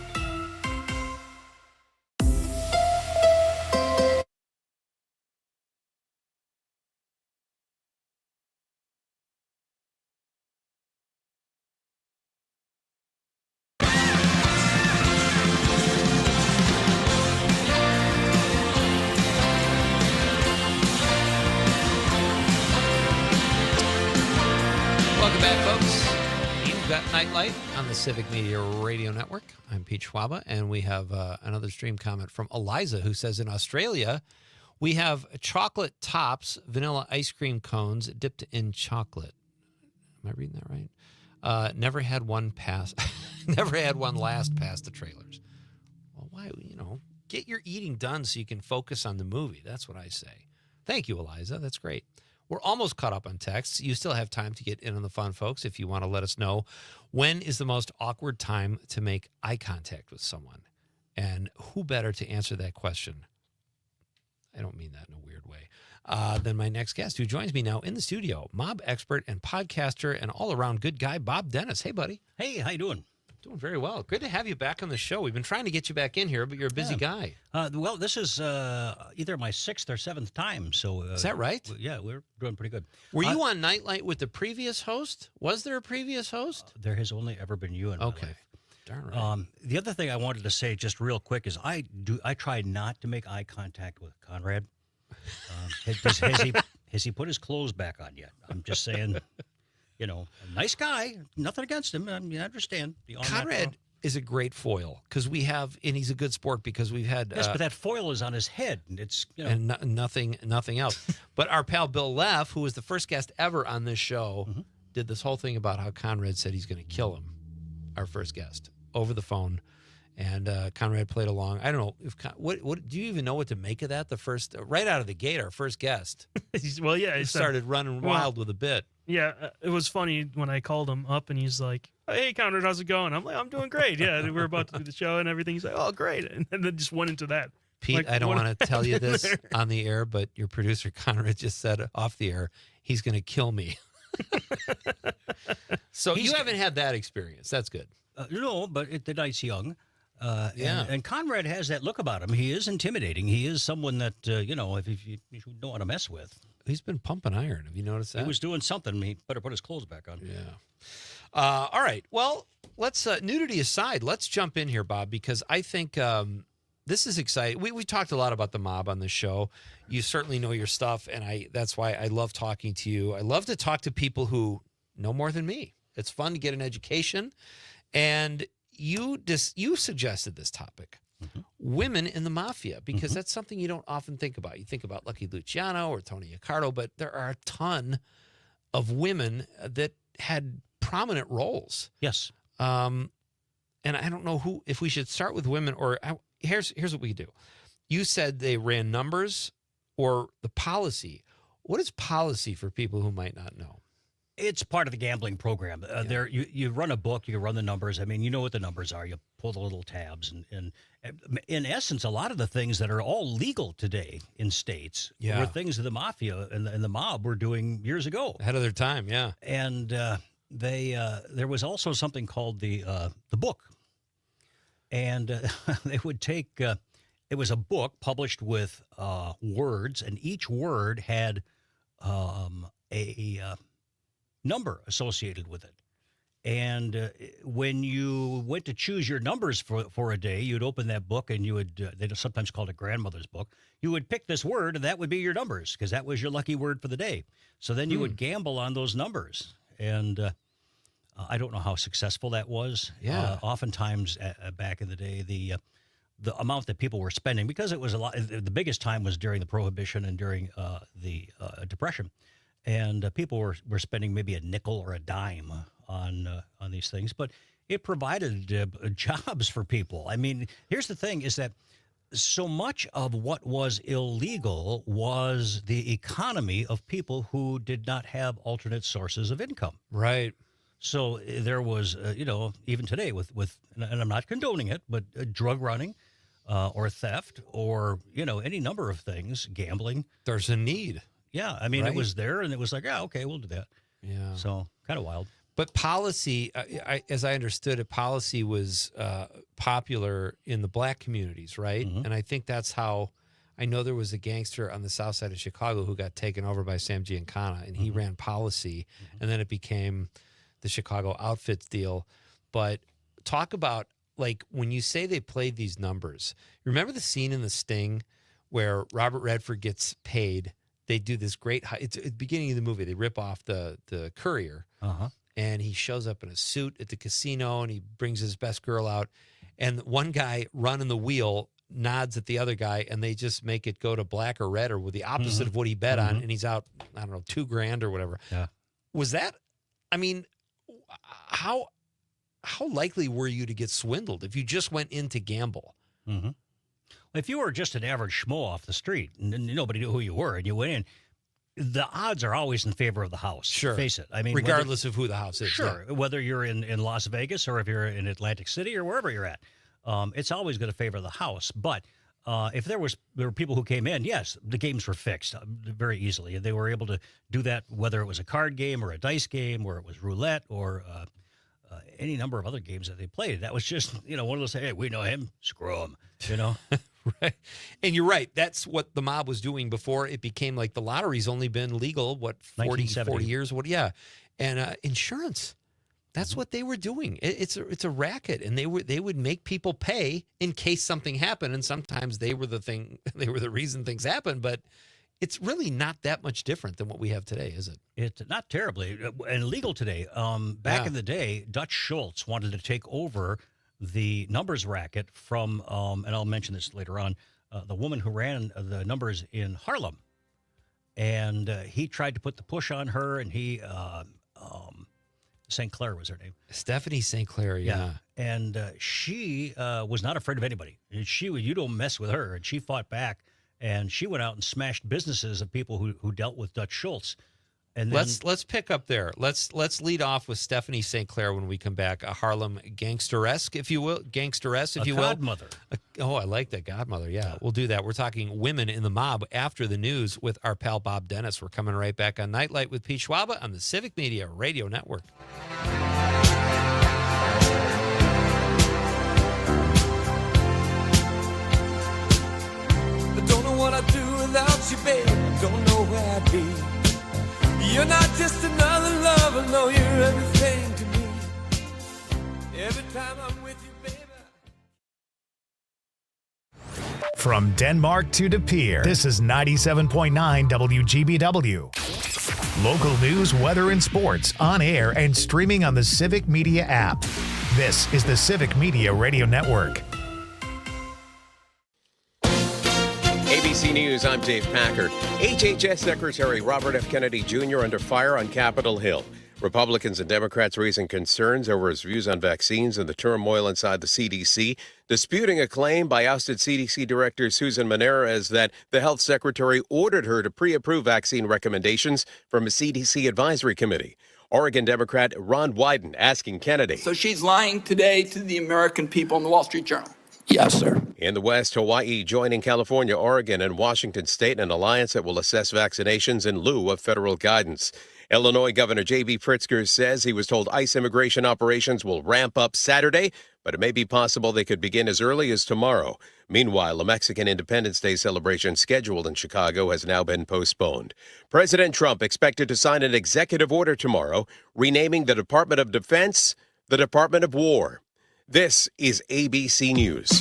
Welcome back, folks. You've got Nite Lite on the Civic Media Radio Network. I'm Pete Schwaba, and we have another stream comment from Eliza, who says, in Australia, we have chocolate tops, vanilla ice cream cones dipped in chocolate. Am I reading that right? Never had one pass. Never had one last past the trailers. Well, why? Get your eating done so you can focus on the movie. That's what I say. Thank you, Eliza. That's great. We're almost caught up on texts. You still have time to get in on the fun, folks, if you want to let us know when is the most awkward time to make eye contact with someone. And who better to answer that question? I don't mean that in a weird way. Than my next guest, who joins me now in the studio, mob expert and podcaster and all-around good guy, Bob Dennis. Hey, buddy. Hey, how you doing? Doing very well. Good to have you back on the show. We've been trying to get you back in here, but you're a busy guy. Well, this is either my 6th or 7th time. So is that right? Yeah, we're doing pretty good. Were you on Nite Lite with the previous host? Was there a previous host? There has only ever been you in my life. Darn right. The other thing I wanted to say just real quick is I try not to make eye contact with Conrad. Has he put his clothes back on yet? I'm just saying. A nice guy. Nothing against him. I mean, I understand. Conrad is a great foil because and he's a good sport because we've had. Yes, but that foil is on his head, and it's and nothing else. But our pal Bill Leff, who was the first guest ever on this show, did this whole thing about how Conrad said he's going to kill him. Our first guest over the phone, and Conrad played along. I don't know if what do you even know what to make of that? The first right out of the gate, our first guest. He started running wild with a bit. Yeah, it was funny when I called him up and he's like, "Hey, Conrad, how's it going?" I'm like, "I'm doing great. Yeah, we're about to do the show and everything." He's like, "Oh, great," and then just went into that. Pete, like, I don't want to tell you this on the air, but your producer Conrad just said off the air he's going to kill me. So you haven't had that experience. That's good. No, but the night's young. And Conrad has that look about him. He is intimidating. He is someone that, if you don't want to mess with. He's been pumping iron. Have you noticed that? He was doing something. He better put his clothes back on. Yeah. All right. Well, let's, nudity aside, let's jump in here, Bob, because I think this is exciting. We talked a lot about the mob on this show. You certainly know your stuff, and that's why I love talking to you. I love to talk to people who know more than me. It's fun to get an education. And you suggested this topic, women in the mafia, because that's something you don't often think about. You think about Lucky Luciano or Tony Accardo, but there are a ton of women that had prominent roles. Yes. And I don't know if we should start with women or here's what we do. You said they ran numbers or the policy. What is policy for people who might not know? It's part of the gambling program. There, you run a book, you run the numbers. I mean, you know what the numbers are. You pull the little tabs, and in essence, a lot of the things that are all legal today in states were things that the mafia and the mob were doing years ago, ahead of their time. Yeah, and there was also something called the book, and they would take. It was a book published with words, and each word had a number associated with it. And when you went to choose your numbers for a day, you'd open that book and you would, they sometimes called it grandmother's book. You would pick this word and that would be your numbers because that was your lucky word for the day. So then you would gamble on those numbers. And I don't know how successful that was. Yeah. Oftentimes back in the day, the amount that people were spending, because it was a lot, the biggest time was during the Prohibition and during the Depression. And people were spending maybe a nickel or a dime on these things, but it provided jobs for people. I mean, here's the thing: is that so much of what was illegal was the economy of people who did not have alternate sources of income. Right. So there was, even today with, and I'm not condoning it, but drug running, or theft, or any number of things, gambling. There's a need. Yeah, I mean, Right? it was there, and it was like, yeah, okay, we'll do that. Yeah. So kind of wild. But policy, as I understood it, policy was popular in the black communities, right? Mm-hmm. And I think that's how. I know there was a gangster on the south side of Chicago who got taken over by Sam Giancana, and he ran policy, and then it became the Chicago Outfits deal. But talk about, like, when you say they played these numbers, remember the scene in The Sting where Robert Redford gets paid? They do this great, it's at the beginning of the movie, they rip off the courier, and he shows up in a suit at the casino, and he brings his best girl out, and one guy running the wheel nods at the other guy, and they just make it go to black or red or with the opposite of what he bet on, and he's out, I don't know, $2,000 or whatever. Yeah. Was that, I mean, how likely were you to get swindled if you just went in to gamble? Mm-hmm. If you were just an average schmo off the street and nobody knew who you were and you went in, the odds are always in favor of the house. Sure. Face it. I mean, regardless of who the house is. Sure. Yeah. Whether you're in Las Vegas or if you're in Atlantic City or wherever you're at. It's always going to favor the house. But if there were people who came in, yes, the games were fixed very easily. They were able to do that, whether it was a card game or a dice game or it was roulette or any number of other games that they played. That was just, one of those, hey, we know him, screw him, Right. And you're right. That's what the mob was doing before it became like the lottery's only been legal, 40 years? Yeah. And insurance. That's what they were doing. It's a racket, and they would make people pay in case something happened, and sometimes they were the reason things happened, but it's really not that much different than what we have today, is it? It's not terribly and legal today. Back in the day, Dutch Schultz wanted to take over the numbers racket from, and I'll mention this later on, the woman who ran the numbers in Harlem, and he tried to put the push on her, and he. St. Clair was her name. Stephanie St. Clair, yeah. And she was not afraid of anybody. You don't mess with her. And she fought back, and she went out and smashed businesses of people who dealt with Dutch Schultz. And then, let's pick up there. Let's lead off with Stephanie St. Clair when we come back. A Harlem gangsteress, if you will. Godmother. Oh, I like that, godmother. Yeah, we'll do that. We're talking women in the mob after the news with our pal Bob Dennis. We're coming right back on Nite Lite with Pete Schwaba on the Civic Media Radio Network. I don't know what I'd do without you, babe. I don't know where I'd be. You're not just another lover, no, you're everything to me. Every time I'm with you, baby. From Denmark to De Pere, this is 97.9 WGBW. Local news, weather, and sports on air and streaming on the Civic Media app. This is the Civic Media Radio Network. ABC News, I'm Dave Packard. HHS Secretary Robert F. Kennedy Jr. under fire on Capitol Hill. Republicans and Democrats raising concerns over his views on vaccines and the turmoil inside the CDC, disputing a claim by ousted CDC Director Susan Menarez that the health secretary ordered her to pre-approve vaccine recommendations from a CDC advisory committee. Oregon Democrat Ron Wyden asking Kennedy. So she's lying today to the American people in the Wall Street Journal. Yes, sir. In the West, Hawaii joining California, Oregon, and Washington State in an alliance that will assess vaccinations in lieu of federal guidance. Illinois Governor J.B. Pritzker says he was told ICE immigration operations will ramp up Saturday, but it may be possible they could begin as early as tomorrow. Meanwhile, a Mexican Independence Day celebration scheduled in Chicago has now been postponed. President Trump expected to sign an executive order tomorrow, renaming the Department of Defense the Department of War. This is ABC News.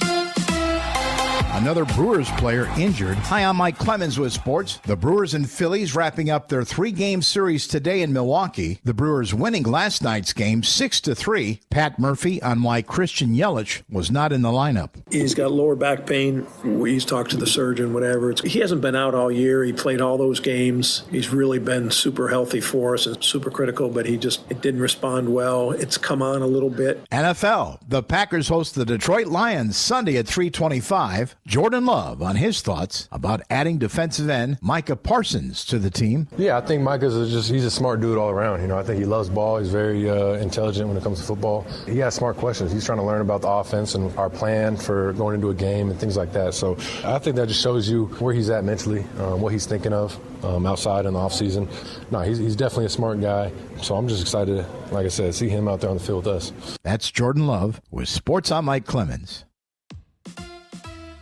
Another Brewers player injured. Hi, I'm Mike Clemens with sports. The Brewers and Phillies wrapping up their 3-game series today in Milwaukee. The Brewers winning last night's game 6-3. Pat Murphy on why Christian Yelich was not in the lineup. He's got lower back pain. He's talked to the surgeon, whatever. He hasn't been out all year. He played all those games. He's really been super healthy for us and super critical, but it didn't respond well. It's come on a little bit. NFL. The Packers host the Detroit Lions Sunday at 3:25. Jordan Love on his thoughts about adding defensive end Micah Parsons to the team. Yeah, I think Micah's he's a smart dude all around. I think he loves ball. He's very intelligent when it comes to football. He has smart questions. He's trying to learn about the offense and our plan for going into a game and things like that. So I think that just shows you where he's at mentally, what he's thinking of outside in the offseason. No, he's definitely a smart guy. So I'm just excited, like I said, see him out there on the field with us. That's Jordan Love with Sports. I'm Mike Clemens.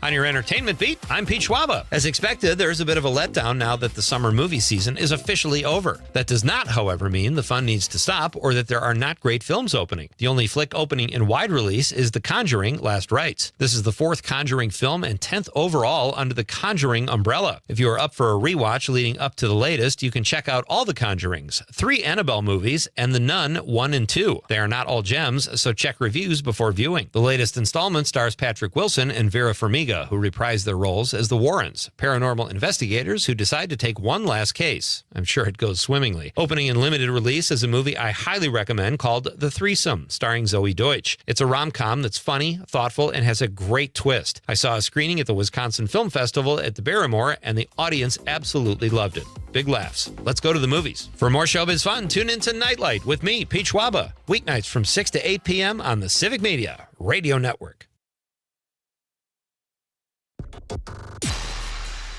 On your entertainment beat, I'm Pete Schwaba. As expected, there's a bit of a letdown now that the summer movie season is officially over. That does not, however, mean the fun needs to stop or that there are not great films opening. The only flick opening in wide release is The Conjuring: Last Rites. This is the 4th Conjuring film and 10th overall under the Conjuring umbrella. If you are up for a rewatch leading up to the latest, you can check out all the Conjurings, 3 Annabelle movies, and The Nun 1 and 2. They are not all gems, so check reviews before viewing. The latest installment stars Patrick Wilson and Vera Farmiga, who reprise their roles as the Warrens, paranormal investigators who decide to take one last case. I'm sure it goes swimmingly. Opening in limited release is a movie I highly recommend called The Threesome, starring Zoe Deutsch. It's a rom-com that's funny, thoughtful, and has a great twist. I saw a screening at the Wisconsin Film Festival at the Barrymore, and the audience absolutely loved it. Big laughs. Let's go to the movies. For more showbiz fun, tune in to Nite Lite with me, Pete Schwaba, weeknights from 6 to 8 p.m. on the Civic Media Radio Network.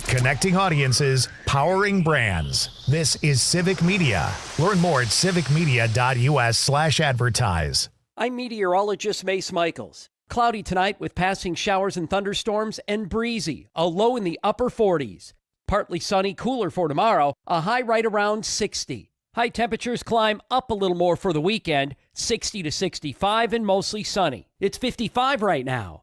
Connecting audiences, powering brands. This is Civic Media. Learn more at civicmedia.us/advertise. I'm meteorologist Mace Michaels. Cloudy tonight with passing showers and thunderstorms and breezy, a low in the upper 40s. Partly sunny, cooler for tomorrow, a high right around 60. High temperatures climb up a little more for the weekend, 60 to 65 and mostly sunny. It's 55 right now.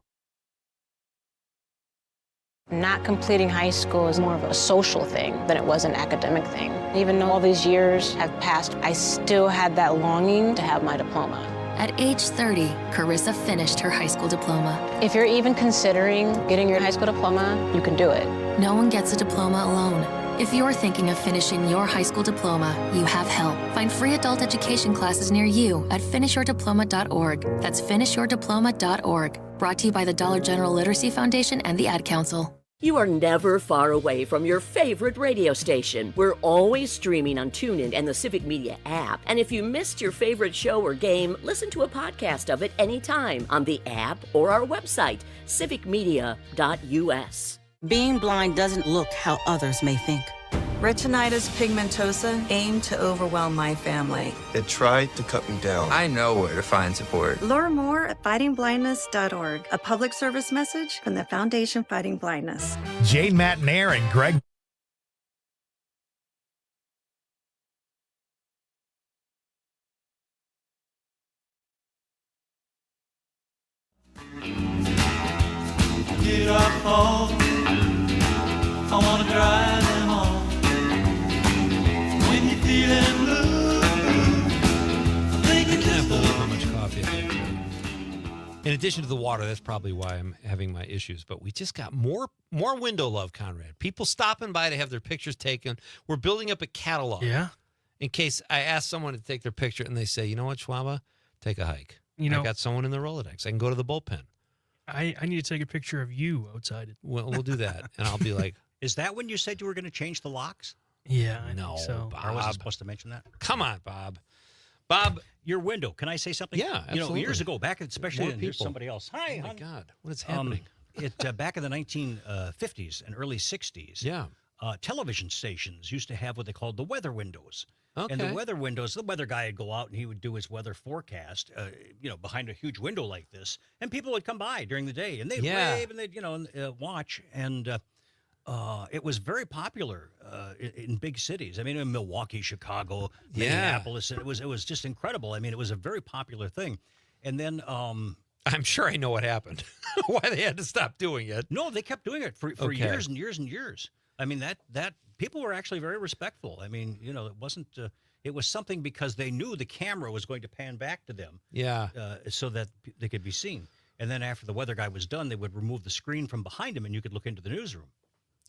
Not completing high school is more of a social thing than it was an academic thing. Even though all these years have passed, I still had that longing to have my diploma. At age 30, Carissa finished her high school diploma. If you're even considering getting your high school diploma, you can do it. No one gets a diploma alone. If you're thinking of finishing your high school diploma, you have help. Find free adult education classes near you at finishyourdiploma.org. That's finishyourdiploma.org. Brought to you by the Dollar General Literacy Foundation and the Ad Council. You are never far away from your favorite radio station. We're always streaming on TuneIn and the Civic Media app. And if you missed your favorite show or game, listen to a podcast of it anytime on the app or our website, civicmedia.us. Being blind doesn't look how others may think. Retinitis pigmentosa aimed to overwhelm my family. It tried to cut me down. I know where to find support. Learn more at fightingblindness.org, a public service message from the Foundation Fighting Blindness. Jane Matnair and Greg. Get up home. I want to drive them on. When you're feeling blue, I think you can't believe how much coffee I have. In addition to the water, that's probably why I'm having my issues. But we just got more window love, Conrad. People stopping by to have their pictures taken. We're building up a catalog. Yeah. In case I ask someone to take their picture and they say, you know what, Schwaba, take a hike. I got someone in the Rolodex. I can go to the bullpen. I need to take a picture of you outside. We'll do that. And I'll be like, is that when you said you were going to change the locks? Yeah, I know. So. Or was I supposed to mention that? Come on, Bob. Bob, your window. Can I say something? Yeah, absolutely. Years ago, back especially in there's somebody else. Hi, oh my God, what is happening? Back in the 1950s and early 60s. Yeah. Television stations used to have what they called the weather windows. Okay. And the weather windows, the weather guy would go out and he would do his weather forecast, behind a huge window like this, and people would come by during the day and they'd wave and they'd, watch. And it was very popular in big cities. I mean, in Milwaukee, Chicago, Minneapolis, and it was just incredible. I mean, it was a very popular thing. And then I'm sure I know what happened. Why they had to stop doing it. No, they kept doing it for years and years and years. I mean, that people were actually very respectful. I mean, it wasn't. It was something because they knew the camera was going to pan back to them. Yeah. So that they could be seen. And then after the weather guy was done, they would remove the screen from behind him, and you could look into the newsroom.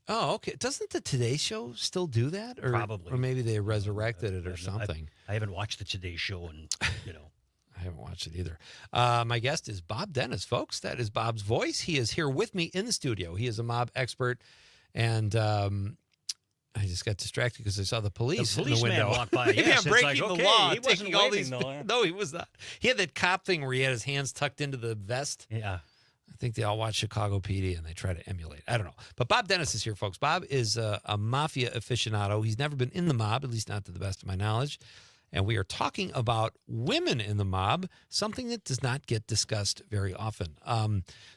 Oh, okay. Doesn't the Today Show still do that? Or, probably. Or maybe they resurrected it or something. I haven't watched the Today Show, and I haven't watched it either. My guest is Bob Dennis, folks. That is Bob's voice. He is here with me in the studio. He is a mob expert, and I just got distracted because I saw the police in the window. Walk by. Maybe Yes, I'm breaking like, the law. He wasn't all waving, these. though. No, he was not. He had that cop thing where he had his hands tucked into the vest. Yeah. I think they all watch Chicago PD and they try to emulate. I don't know. But Bob Dennis is here, folks. Bob is a mafia aficionado. He's never been in the mob, at least not to the best of my knowledge. And we are talking about women in the mob, something that does not get discussed very often.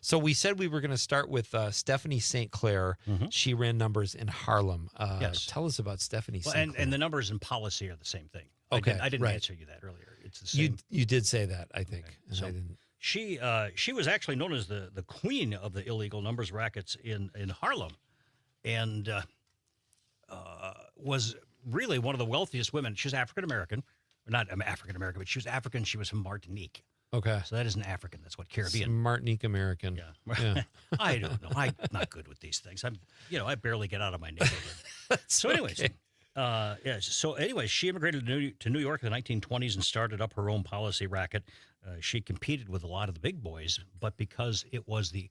So we said we were going to start with Stephanie St. Clair. She ran numbers in Harlem. Yes. Tell us about Stephanie Well, St. Clair. and the numbers and policy are the same thing. Okay, I didn't right. answer you that earlier. It's the same. You did say that, I think. Okay. And So I didn't. she was actually known as the queen of the illegal numbers rackets in Harlem, and was really one of the wealthiest women. She's African American, not African American, but she was African. She was from Martinique. Okay. So that isn't African. That's what Caribbean. Martinique American. Yeah. I don't know. I'm not good with these things. I barely get out of my neighborhood. So anyways, okay. So anyways, she immigrated to New York in the 1920s and started up her own policy racket. She competed with a lot of the big boys, but because it was the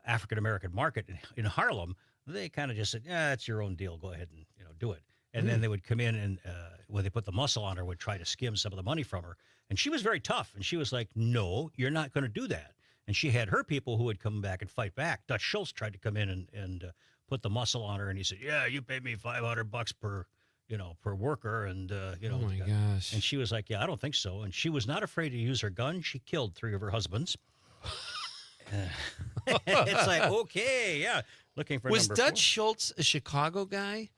African American market in Harlem, they kind of just said, "Yeah, it's your own deal. Go ahead and do it." And then they would come in and when they put the muscle on her, would try to skim some of the money from her. And she was very tough. And she was like, "No, you're not going to do that." And she had her people who would come back and fight back. Dutch Schultz tried to come in and put the muscle on her, and he said, "Yeah, you pay me $500 per worker," and Oh my gosh. And she was like, "Yeah, I don't think so." And she was not afraid to use her gun. She killed 3 of her husbands. It's like, okay, yeah, looking for Was number Dutch 4. Schultz a Chicago guy?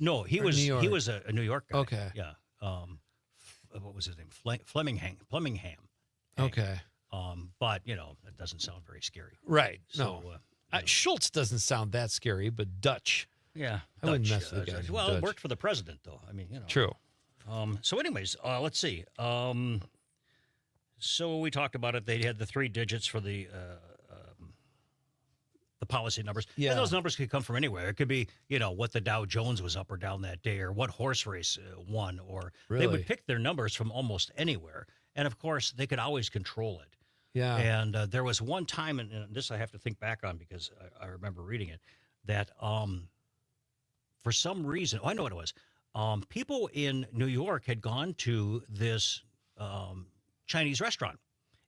No, he Or was New York? he was a New York guy. Okay. Yeah. What was his name? Flemingham. Okay. But that doesn't sound very scary. Right. So, No. Schultz doesn't sound that scary, but Dutch. Yeah. I wouldn't Dutch, mess with the guy named Well, it Dutch. worked for the president, though. I mean, True. So, anyways, let's see. So we talked about it. They had the 3 digits for the policy numbers. Yeah. And those numbers could come from anywhere. It could be, what the Dow Jones was up or down that day, or what horse race won, or they Really? would pick their numbers from almost anywhere. And of course, they could always control it. Yeah. And there was one time, and this I have to think back on because I remember reading it, that for some reason, I know what it was. People in New York had gone to this Chinese restaurant,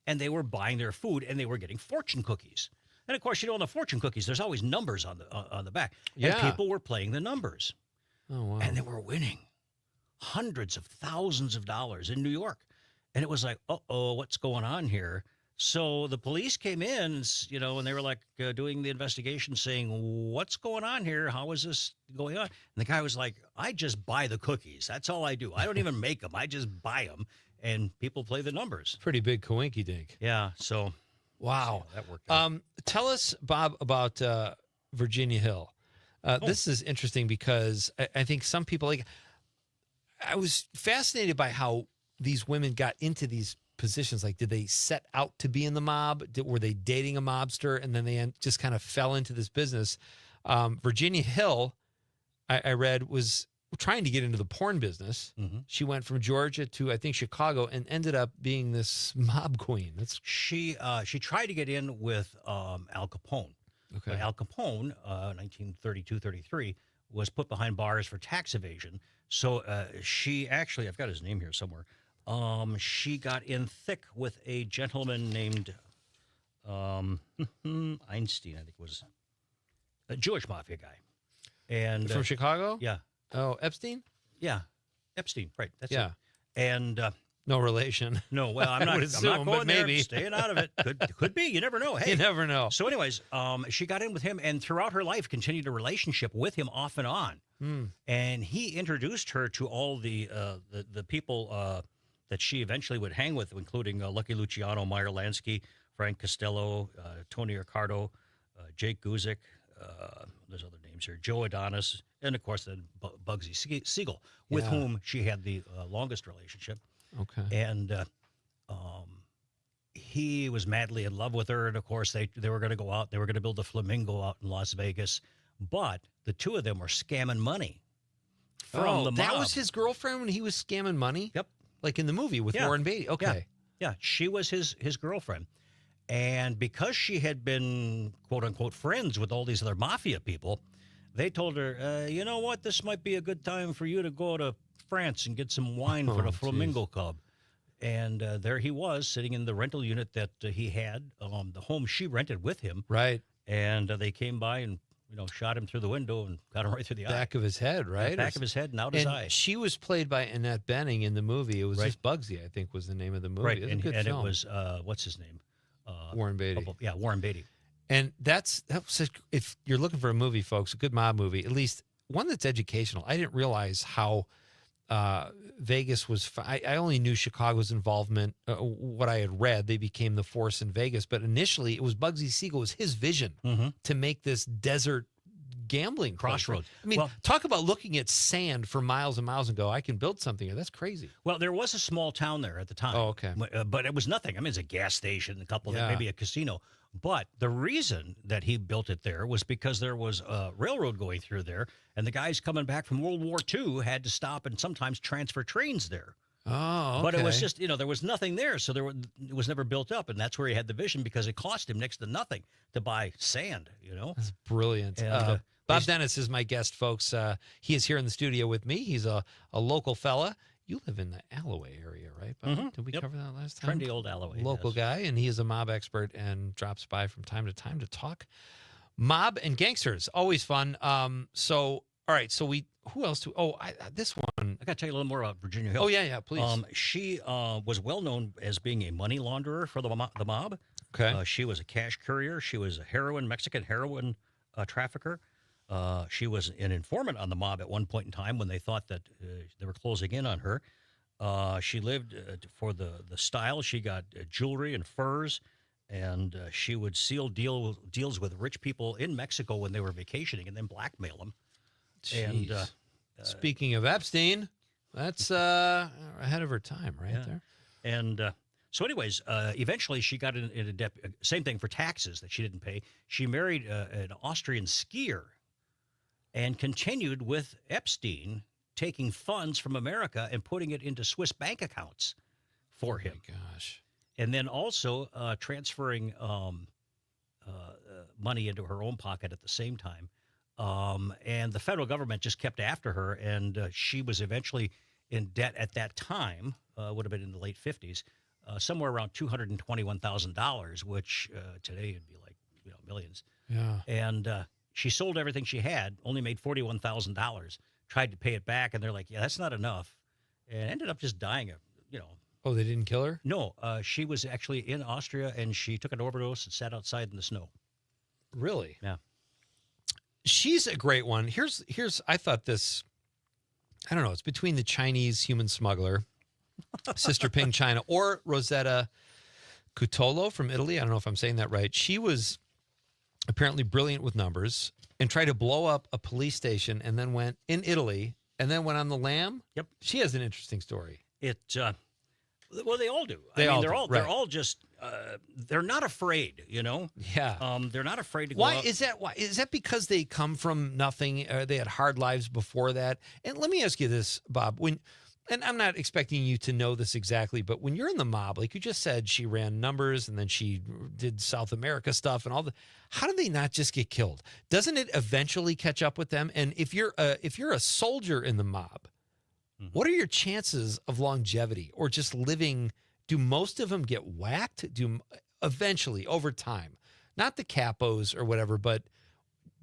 and they were buying their food, and they were getting fortune cookies. And of course, on the fortune cookies, there's always numbers on the back. And Yeah. people were playing the numbers. Oh, wow. And they were winning hundreds of thousands of dollars in New York. And it was like, uh-oh, what's going on here? So the police came in, and they were like doing the investigation saying, what's going on here? How is this going on? And the guy was like, I just buy the cookies. That's all I do. I don't even make them. I just buy them. And people play the numbers. Pretty big coinky dink. Yeah. So, wow. that worked out. Tell us, Bob, about Virginia Hill. This is interesting because I think some people, I was fascinated by how these women got into these positions. Like, did they set out to be in the mob? Were they dating a mobster? And then they just kind of fell into this business. Virginia Hill, I read, was trying to get into the porn business. Mm-hmm. She went from Georgia to, I think, Chicago, and ended up being this mob queen. She tried to get in with Al Capone. Okay. But Al Capone, 1932-33, was put behind bars for tax evasion. So she actually, I've got his name here somewhere. She got in thick with a gentleman named Einstein, I think was a Jewish mafia guy. And From Chicago? Yeah. Oh, Epstein? Yeah. Epstein, right. That's Yeah. it. And no relation. No, well, I'm I not, would I'm assume, not going but there. maybe. Staying out of it. Could be. You never know. Hey, You never know. So, anyways, she got in with him, and throughout her life, continued a relationship with him off and on. And he introduced her to all the people that she eventually would hang with, including Lucky Luciano, Meyer Lansky, Frank Costello, Tony Ricardo, Jake Guzik. There's other names here. Joe Adonis, and of course then Bugsy Siegel, with whom she had the longest relationship. Okay. And he was madly in love with her, and of course they were going to go out. They were going to build a Flamingo out in Las Vegas, but the two of them were scamming money from the mob. That was his girlfriend when he was scamming money? Yep. Like in the movie with Yeah. Warren Beatty. Okay. Yeah. Yeah, she was his girlfriend. And because she had been, quote unquote, friends with all these other mafia people, they told her, you know what, this might be a good time for you to go to France and get some wine for the Flamingo Club. And there he was, sitting in the rental unit that he had, the home she rented with him. Right. And they came by and, shot him through the window and got him right through the Back of his head, right? Back of his head and out his eye. She was played by Annette Bening in the movie. It was Right. just Bugsy, I think, was the name of the movie. Right, It was a and good it film. was, what's his name? Warren Beatty. Yeah, Warren Beatty. And that was if you're looking for a movie, folks, a good mob movie, at least one that's educational. I didn't realize how Vegas was. I only knew Chicago's involvement. What I had read, they became the force in Vegas, but initially it was Bugsy Siegel. It was his vision to make this desert gambling Crossroads. I mean, talk about looking at sand for miles and miles and go, I can build something here. That's crazy. Well, there was a small town there at the time. Oh, okay. But it was nothing. I mean, it's a gas station, a couple, Yeah. maybe a casino. But the reason that he built it there was because there was a railroad going through there, and the guys coming back from World War II had to stop and sometimes transfer trains there. Oh, okay. But it was just, there was nothing there, so it was never built up, and that's where he had the vision because it cost him next to nothing to buy sand, That's brilliant. And, Bob Dennis is my guest, folks. He is here in the studio with me. He's a local fella. You live in the Alloway area, right, Bob? Did we cover that last time? Trendy old Alloway. Local guy, and he is a mob expert and drops by from time to time to talk mob and gangsters. Always fun. All right. So who else? This one. I got to tell you a little more about Virginia Hill. Oh, yeah, please. She was well known as being a money launderer for the mob. Okay. She was a cash courier. She was a Mexican heroin trafficker. She was an informant on the mob at one point in time when they thought that they were closing in on her. She lived for the style. She got jewelry and furs, and she would seal deals with rich people in Mexico when they were vacationing and then blackmail them. Jeez. And speaking of Epstein, that's ahead of her time right there. And so anyways, eventually she got in a debt. Same thing for taxes that she didn't pay. She married an Austrian skier and continued with Epstein, taking funds from America and putting it into Swiss bank accounts for him. Oh, my gosh. And then also transferring money into her own pocket at the same time. And the federal government just kept after her, and she was eventually in debt at that time, would have been in the late 50s, somewhere around $221,000, which today would be like millions. Yeah. And she sold everything she had, only made $41,000, tried to pay it back, and they're like, yeah, that's not enough, and ended up just dying Oh, they didn't kill her? No, she was actually in Austria, and she took an overdose and sat outside in the snow. Really? Yeah. She's a great one. Here's I thought this, I don't know, it's between the Chinese human smuggler, Sister Ping China, or Rosetta Cutolo from Italy. I don't know if I'm saying that right. She was apparently brilliant with numbers and tried to blow up a police station and then went in Italy and then went on the lam. Yep. She has an interesting story. Well, they all do. They're all just they're not afraid, Yeah. They're not afraid to go Why out. is that? Why is that? Because they come from nothing. They had hard lives before that. And let me ask you this, Bob. And I'm not expecting you to know this exactly, but when you're in the mob, like you just said, she ran numbers and then she did South America stuff and how do they not just get killed? Doesn't it eventually catch up with them? And if you're a soldier in the mob, what are your chances of longevity or just living? Do most of them get whacked? Eventually over time, not the capos or whatever, but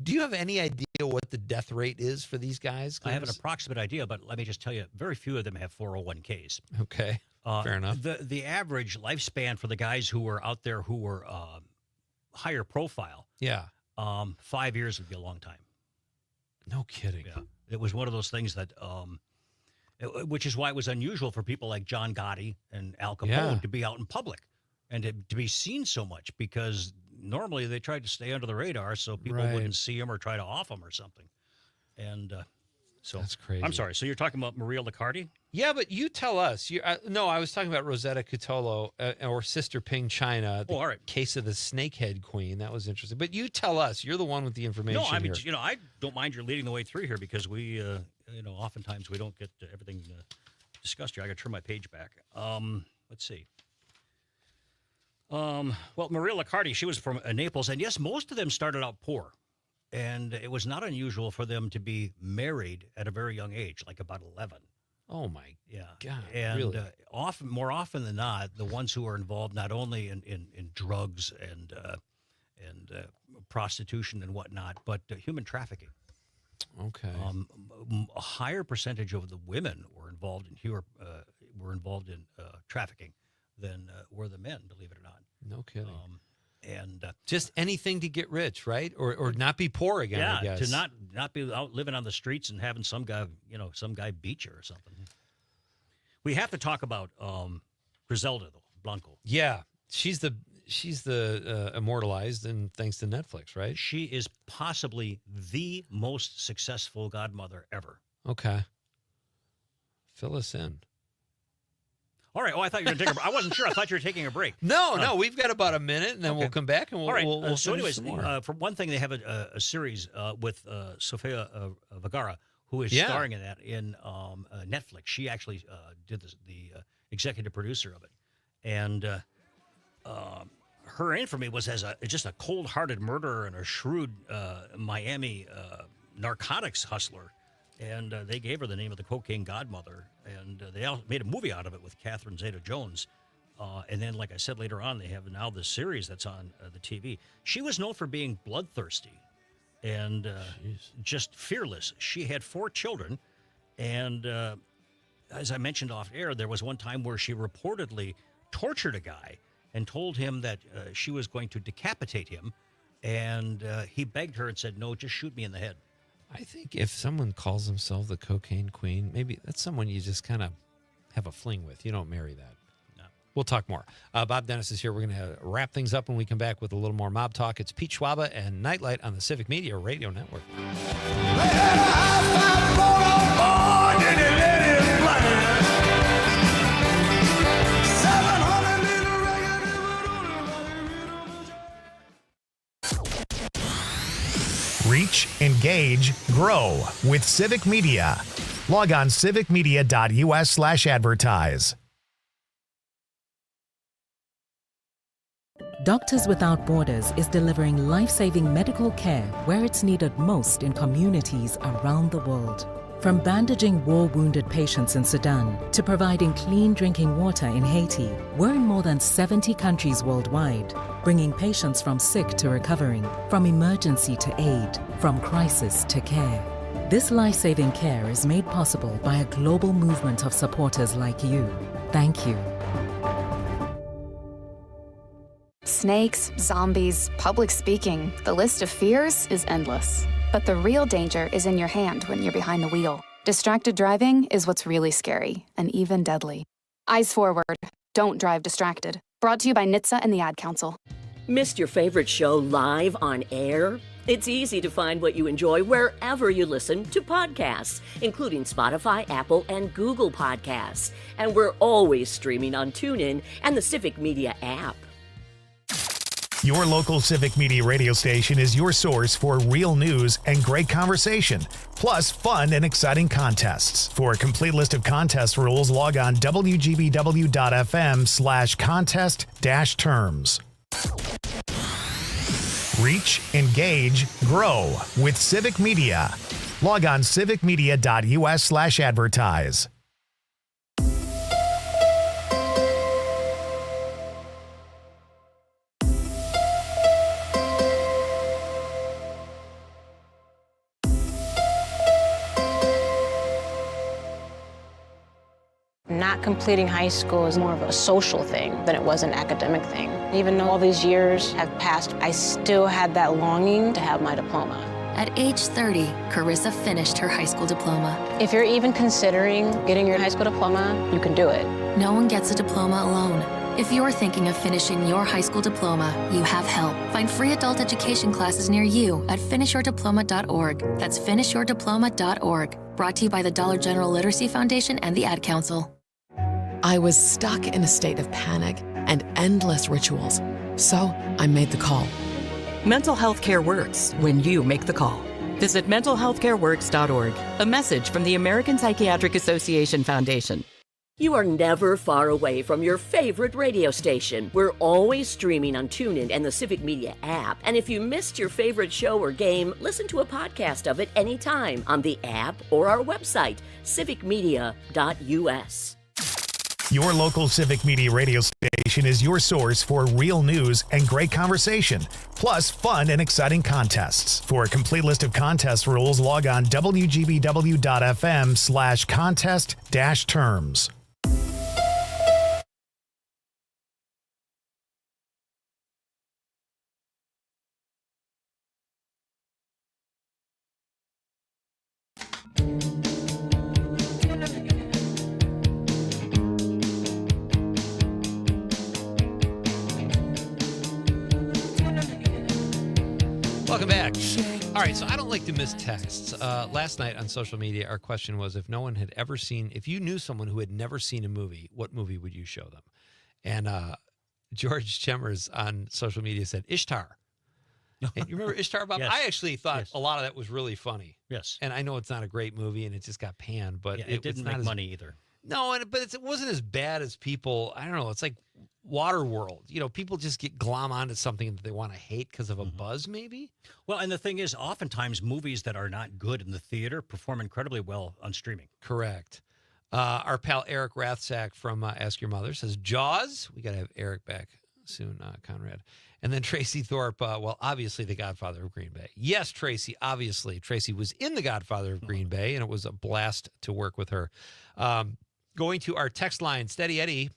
do you have any idea what the death rate is for these guys? I have an approximate idea, but let me just tell you, very few of them have 401ks. Okay, fair enough. The average lifespan for the guys who were out there who were higher profile, 5 years would be a long time. No kidding. Yeah, it was one of those things that, which is why it was unusual for people like John Gotti and Al Capone to be out in public and to be seen so much, because normally they tried to stay under the radar so people wouldn't see them or try to off them or something. And so that's crazy. I'm sorry. So you're talking about Maria Liccardi? Yeah, but you tell us. No, I was talking about Rosetta Cutolo or Sister Ping China. All right. Case of the Snakehead Queen. That was interesting. But you tell us. You're the one with the information. No, I mean, here. I don't mind your leading the way through here because we, oftentimes we don't get everything discussed here. I got to turn my page back. Let's see. Well, Maria Liccardi, she was from Naples, and yes, most of them started out poor. And it was not unusual for them to be married at a very young age, like about 11. Oh, my God. And really? more often than not, the ones who are involved not only in drugs and prostitution and whatnot, but human trafficking. Okay. A higher percentage of the women were involved in trafficking than were the men, believe it or not. No kidding. And just anything to get rich, right? Or not be poor again, I guess. To not be out living on the streets and having some guy beat you or something. We have to talk about Griselda, though, Blanco. Yeah, she's the immortalized, and thanks to Netflix, right? She is possibly the most successful godmother ever. Okay. Fill us in. All right. Oh, I thought you were going to take a break. I wasn't sure. I thought you were taking a break. No, we've got about a minute, and then we'll come back, and we'll so anyways, some more. For one thing, they have a series with Sofia Vergara, who is starring in that in Netflix. She actually did the executive producer of it. And her in for me was as just a cold-hearted murderer and a shrewd Miami narcotics hustler. And they gave her the name of the Cocaine Godmother, and they made a movie out of it with Catherine Zeta-Jones. And then, like I said, later on, they have now this series that's on the TV. She was known for being bloodthirsty and just fearless. She had 4 children, and as I mentioned off air, there was one time where she reportedly tortured a guy and told him that she was going to decapitate him, and he begged her and said, "No, just shoot me in the head." I think if someone calls themselves the Cocaine Queen, maybe that's someone you just kind of have a fling with. You don't marry that. No. We'll talk more. Bob Dennis is here. We're going to wrap things up when we come back with a little more mob talk. It's Pete Schwaba and Nite Lite on the Civic Media Radio Network. Reach, engage, grow with Civic Media. Log on civicmedia.us/advertise. Doctors Without Borders is delivering life-saving medical care where it's needed most in communities around the world. From bandaging war-wounded patients in Sudan to providing clean drinking water in Haiti, we're in more than 70 countries worldwide, bringing patients from sick to recovering, from emergency to aid, from crisis to care. This life-saving care is made possible by a global movement of supporters like you. Thank you. Snakes, zombies, public speaking, the list of fears is endless. But the real danger is in your hand when you're behind the wheel. Distracted driving is what's really scary and even deadly. Eyes forward. Don't drive distracted. Brought to you by NHTSA and the Ad Council. Missed your favorite show live on air? It's easy to find what you enjoy wherever you listen to podcasts, including Spotify, Apple, and Google Podcasts. And we're always streaming on TuneIn and the Civic Media app. Your local Civic Media radio station is your source for real news and great conversation, plus fun and exciting contests. For a complete list of contest rules, log on wgbw.fm/contest-terms. Reach, engage, grow with Civic Media. Log on civicmedia.us/advertise. Not completing high school is more of a social thing than it was an academic thing. Even though all these years have passed, I still had that longing to have my diploma. At age 30, Carissa finished her high school diploma. If you're even considering getting your high school diploma, you can do it. No one gets a diploma alone. If you're thinking of finishing your high school diploma, you have help. Find free adult education classes near you at finishyourdiploma.org. That's finishyourdiploma.org. Brought to you by the Dollar General Literacy Foundation and the Ad Council. I was stuck in a state of panic and endless rituals. So I made the call. Mental health care works when you make the call. Visit mentalhealthcareworks.org. A message from the American Psychiatric Association Foundation. You are never far away from your favorite radio station. We're always streaming on TuneIn and the Civic Media app. And if you missed your favorite show or game, listen to a podcast of it anytime on the app or our website, civicmedia.us. Your local Civic Media radio station is your source for real news and great conversation, plus fun and exciting contests. For a complete list of contest rules, log on wgbw.fm/contest-terms. Welcome back. All right, so I don't like to miss texts. Last night on social media, our question was if you knew someone who had never seen a movie, what movie would you show them? And George Chemers on social media said Ishtar. And you remember Ishtar, Bob? Yes. I actually thought a lot of that was really funny. Yes. And I know it's not a great movie and it just got panned, but it didn't make money either. No, but it wasn't as bad as people, I don't know, it's like Waterworld. You know, people just get glom onto something that they want to hate because of a buzz, maybe? Well, and the thing is, oftentimes movies that are not good in the theater perform incredibly well on streaming. Correct. Our pal Eric Rathsack from Ask Your Mother says Jaws. We got to have Eric back soon, Conrad. And then Tracy Thorpe, obviously The Godfather of Green Bay. Yes, Tracy, obviously. Tracy was in The Godfather of Green Bay, and it was a blast to work with her. Going to our text line, Steady Eddie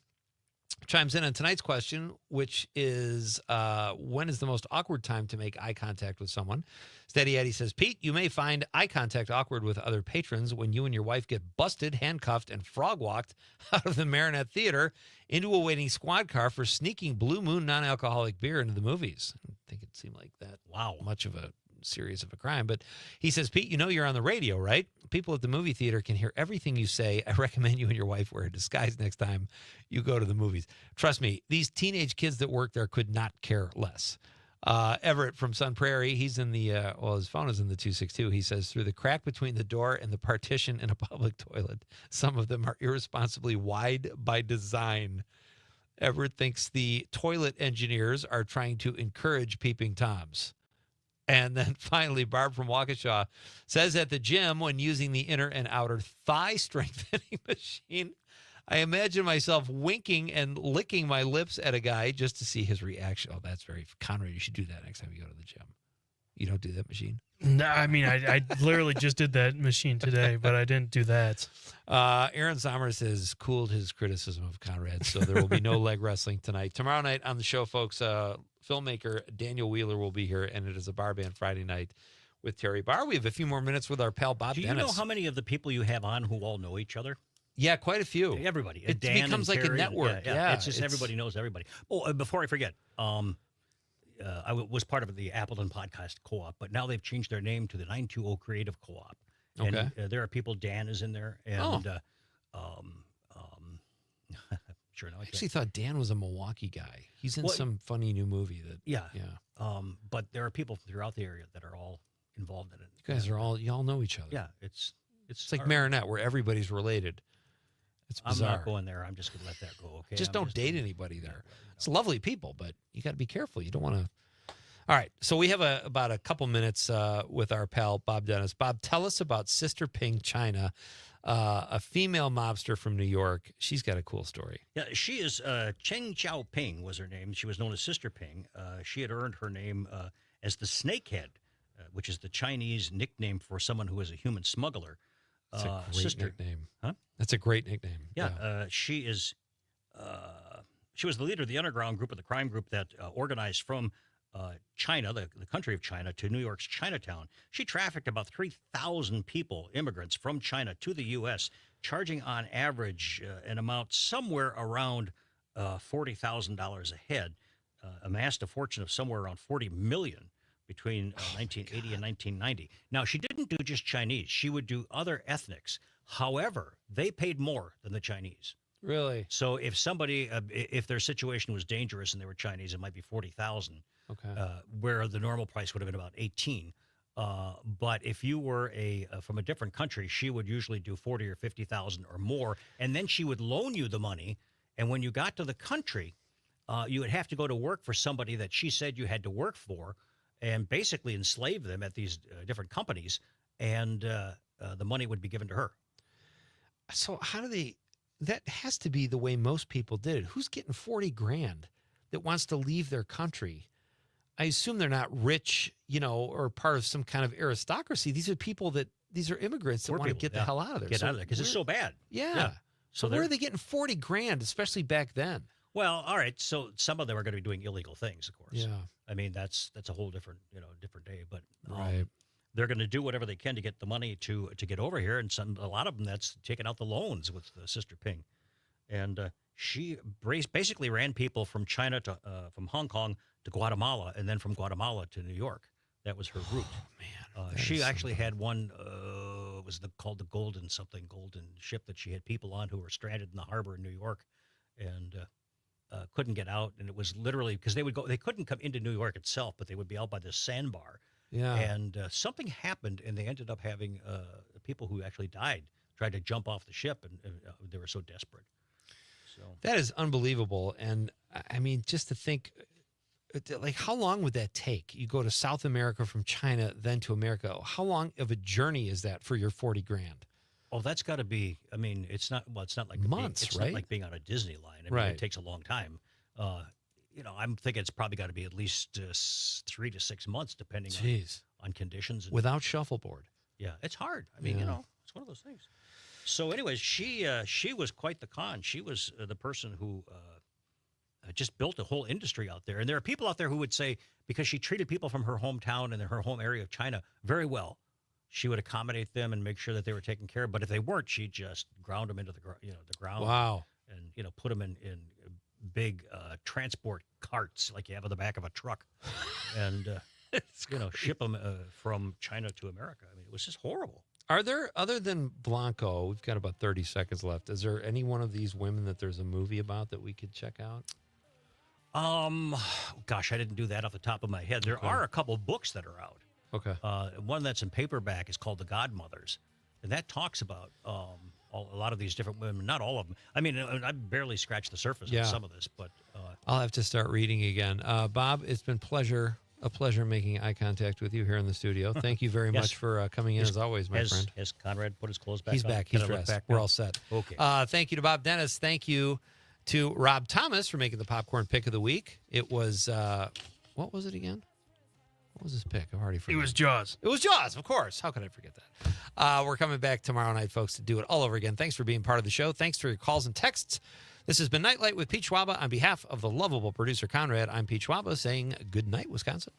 chimes in on tonight's question, which is when is the most awkward time to make eye contact with someone? Steady Eddie says, Pete, you may find eye contact awkward with other patrons when you and your wife get busted, handcuffed, and frog-walked out of the Marinette Theater into a waiting squad car for sneaking Blue Moon non-alcoholic beer into the movies. I don't think it seemed like that much of a serious of a crime. But he says, Pete, you know you're on the radio, right? People at the movie theater can hear everything you say. I recommend you and your wife wear a disguise next time you go to the movies. Trust me, these teenage kids that work there could not care less. Everett from Sun Prairie, he's in the, his phone is in the 262. He says, through the crack between the door and the partition in a public toilet, some of them are irresponsibly wide by design. Everett thinks the toilet engineers are trying to encourage peeping Toms. And then finally, Barb from Waukesha says at the gym, when using the inner and outer thigh strengthening machine, I imagine myself winking and licking my lips at a guy just to see his reaction. Oh, that's very Conrad. You should do that next time you go to the gym. You don't do that machine? No, I mean, I literally just did that machine today, but I didn't do that. Aaron Sommers has cooled his criticism of Conrad, so there will be no leg wrestling tonight. Tomorrow night on the show, folks, filmmaker Daniel Wheeler will be here, and it is a bar band Friday night with Terry Barr. We have a few more minutes with our pal Bob Do you Dennis. know how many of the people you have on who all know each other? Yeah, quite a few. Everybody. It Dan becomes and like a Terry, network. Yeah, it's just everybody knows everybody. Oh, before I forget, I was part of the Appleton Podcast Co-op, but now they've changed their name to the 920 Creative Co-op. And Okay. there are people, Dan is in there, and sure. No, I actually thought Dan was a Milwaukee guy. He's in some funny new movie that. Yeah. But there are people throughout the area that are all involved in it. You guys are y'all know each other. Yeah, it's like Marinette, where everybody's related. It's bizarre. I'm not going there. I'm just going to let that go. Okay. Just don't date anybody there. It's lovely people, but you got to be careful. You don't want to. All right, so we have about a couple minutes with our pal Bob Dennis. Bob, tell us about Sister Ping China, a female mobster from New York. She's got a cool story. Yeah, she is Cheng Xiaoping was her name. She was known as Sister Ping. She had earned her name as the Snakehead, which is the Chinese nickname for someone who is a human smuggler. That's a great sister. nickname. Huh? That's a great nickname. Yeah, she is. She was the leader of the underground group, of the crime group that organized from China, the country of China, to New York's Chinatown. She trafficked about 3,000 people, immigrants from China, to the U.S., charging on average an amount somewhere around $40,000 a head, amassed a fortune of somewhere around $40 million between 1980 and 1990. Now, she didn't do just Chinese. She would do other ethnics. However, they paid more than the Chinese. Really? So if somebody, if their situation was dangerous and they were Chinese, it might be $40,000. Okay. Where the normal price would have been about 18. But if you were from a different country, she would usually do 40 or 50,000 or more, and then she would loan you the money. And when you got to the country, you would have to go to work for somebody that she said you had to work for, and basically enslave them at these different companies, and the money would be given to her. So how do they? That has to be the way most people did it. Who's getting 40 grand that wants to leave their country? I assume they're not rich, or part of some kind of aristocracy. These are immigrants that want to get the hell out of there. Get out of there because it's so bad. Yeah. So where are they getting 40 grand, especially back then? Well, all right. So some of them are going to be doing illegal things, of course. Yeah. I mean, that's a whole different day. But right. They're going to do whatever they can to get the money to get over here, and a lot of them that's taking out the loans with Sister Ping, and she basically ran people from China to from Hong Kong to Guatemala, and then from Guatemala to New York. That was her route. Oh, man, she actually had one called the Golden ship that she had people on who were stranded in the harbor in New York, and couldn't get out, and it was literally because they couldn't come into New York itself, but they would be out by this sandbar. Yeah. And something happened, and they ended up having people who actually died tried to jump off the ship, and they were so desperate. So that is unbelievable. And I mean, just to think, like, how long would that take? You go to South America from China, then to America. How long of a journey is that for your 40 grand? Oh, that's got to be. I mean, it's not like months, it's right? not like being on a Disney line. I mean, right. It takes a long time. I'm thinking it's probably got to be at least 3 to 6 months, depending on conditions. Without shuffleboard. Yeah, it's hard. I mean, it's one of those things. So, anyways, she was quite the con. She was the person who just built a whole industry out there. And there are people out there who would say, because she treated people from her hometown and her home area of China very well, she would accommodate them and make sure that they were taken care of. But if they weren't, she just ground them into the ground. Wow. And put them in big transport carts like you have on the back of a truck, and ship them from China to America. I mean, it was just horrible. Are there, other than Blanco, we've got about 30 seconds left, is there any one of these women that there's a movie about that we could check out? Gosh, I didn't do that off the top of my head. There are a couple books that are out. Okay. One that's in paperback is called The Godmothers, and that talks about a lot of these different women. Not all of them. I mean, I barely scratched the surface on some of this, but I'll have to start reading again. Bob, it's been a pleasure making eye contact with you here in the studio. Thank you very much for coming in, as always, my friend. Has Conrad put his clothes back on? He's back. He's dressed. We're all set. Okay. Thank you to Bob Dennis. Thank you to Rob Thomas for making the popcorn pick of the week. It was, what was it again? What was his pick? I've already forgotten. It was Jaws. It was Jaws, of course. How could I forget that? We're coming back tomorrow night, folks, to do it all over again. Thanks for being part of the show. Thanks for your calls and texts. This has been Nite Lite with Pete Schwaba. On behalf of the lovable producer Conrad, I'm Pete Schwaba saying good night, Wisconsin.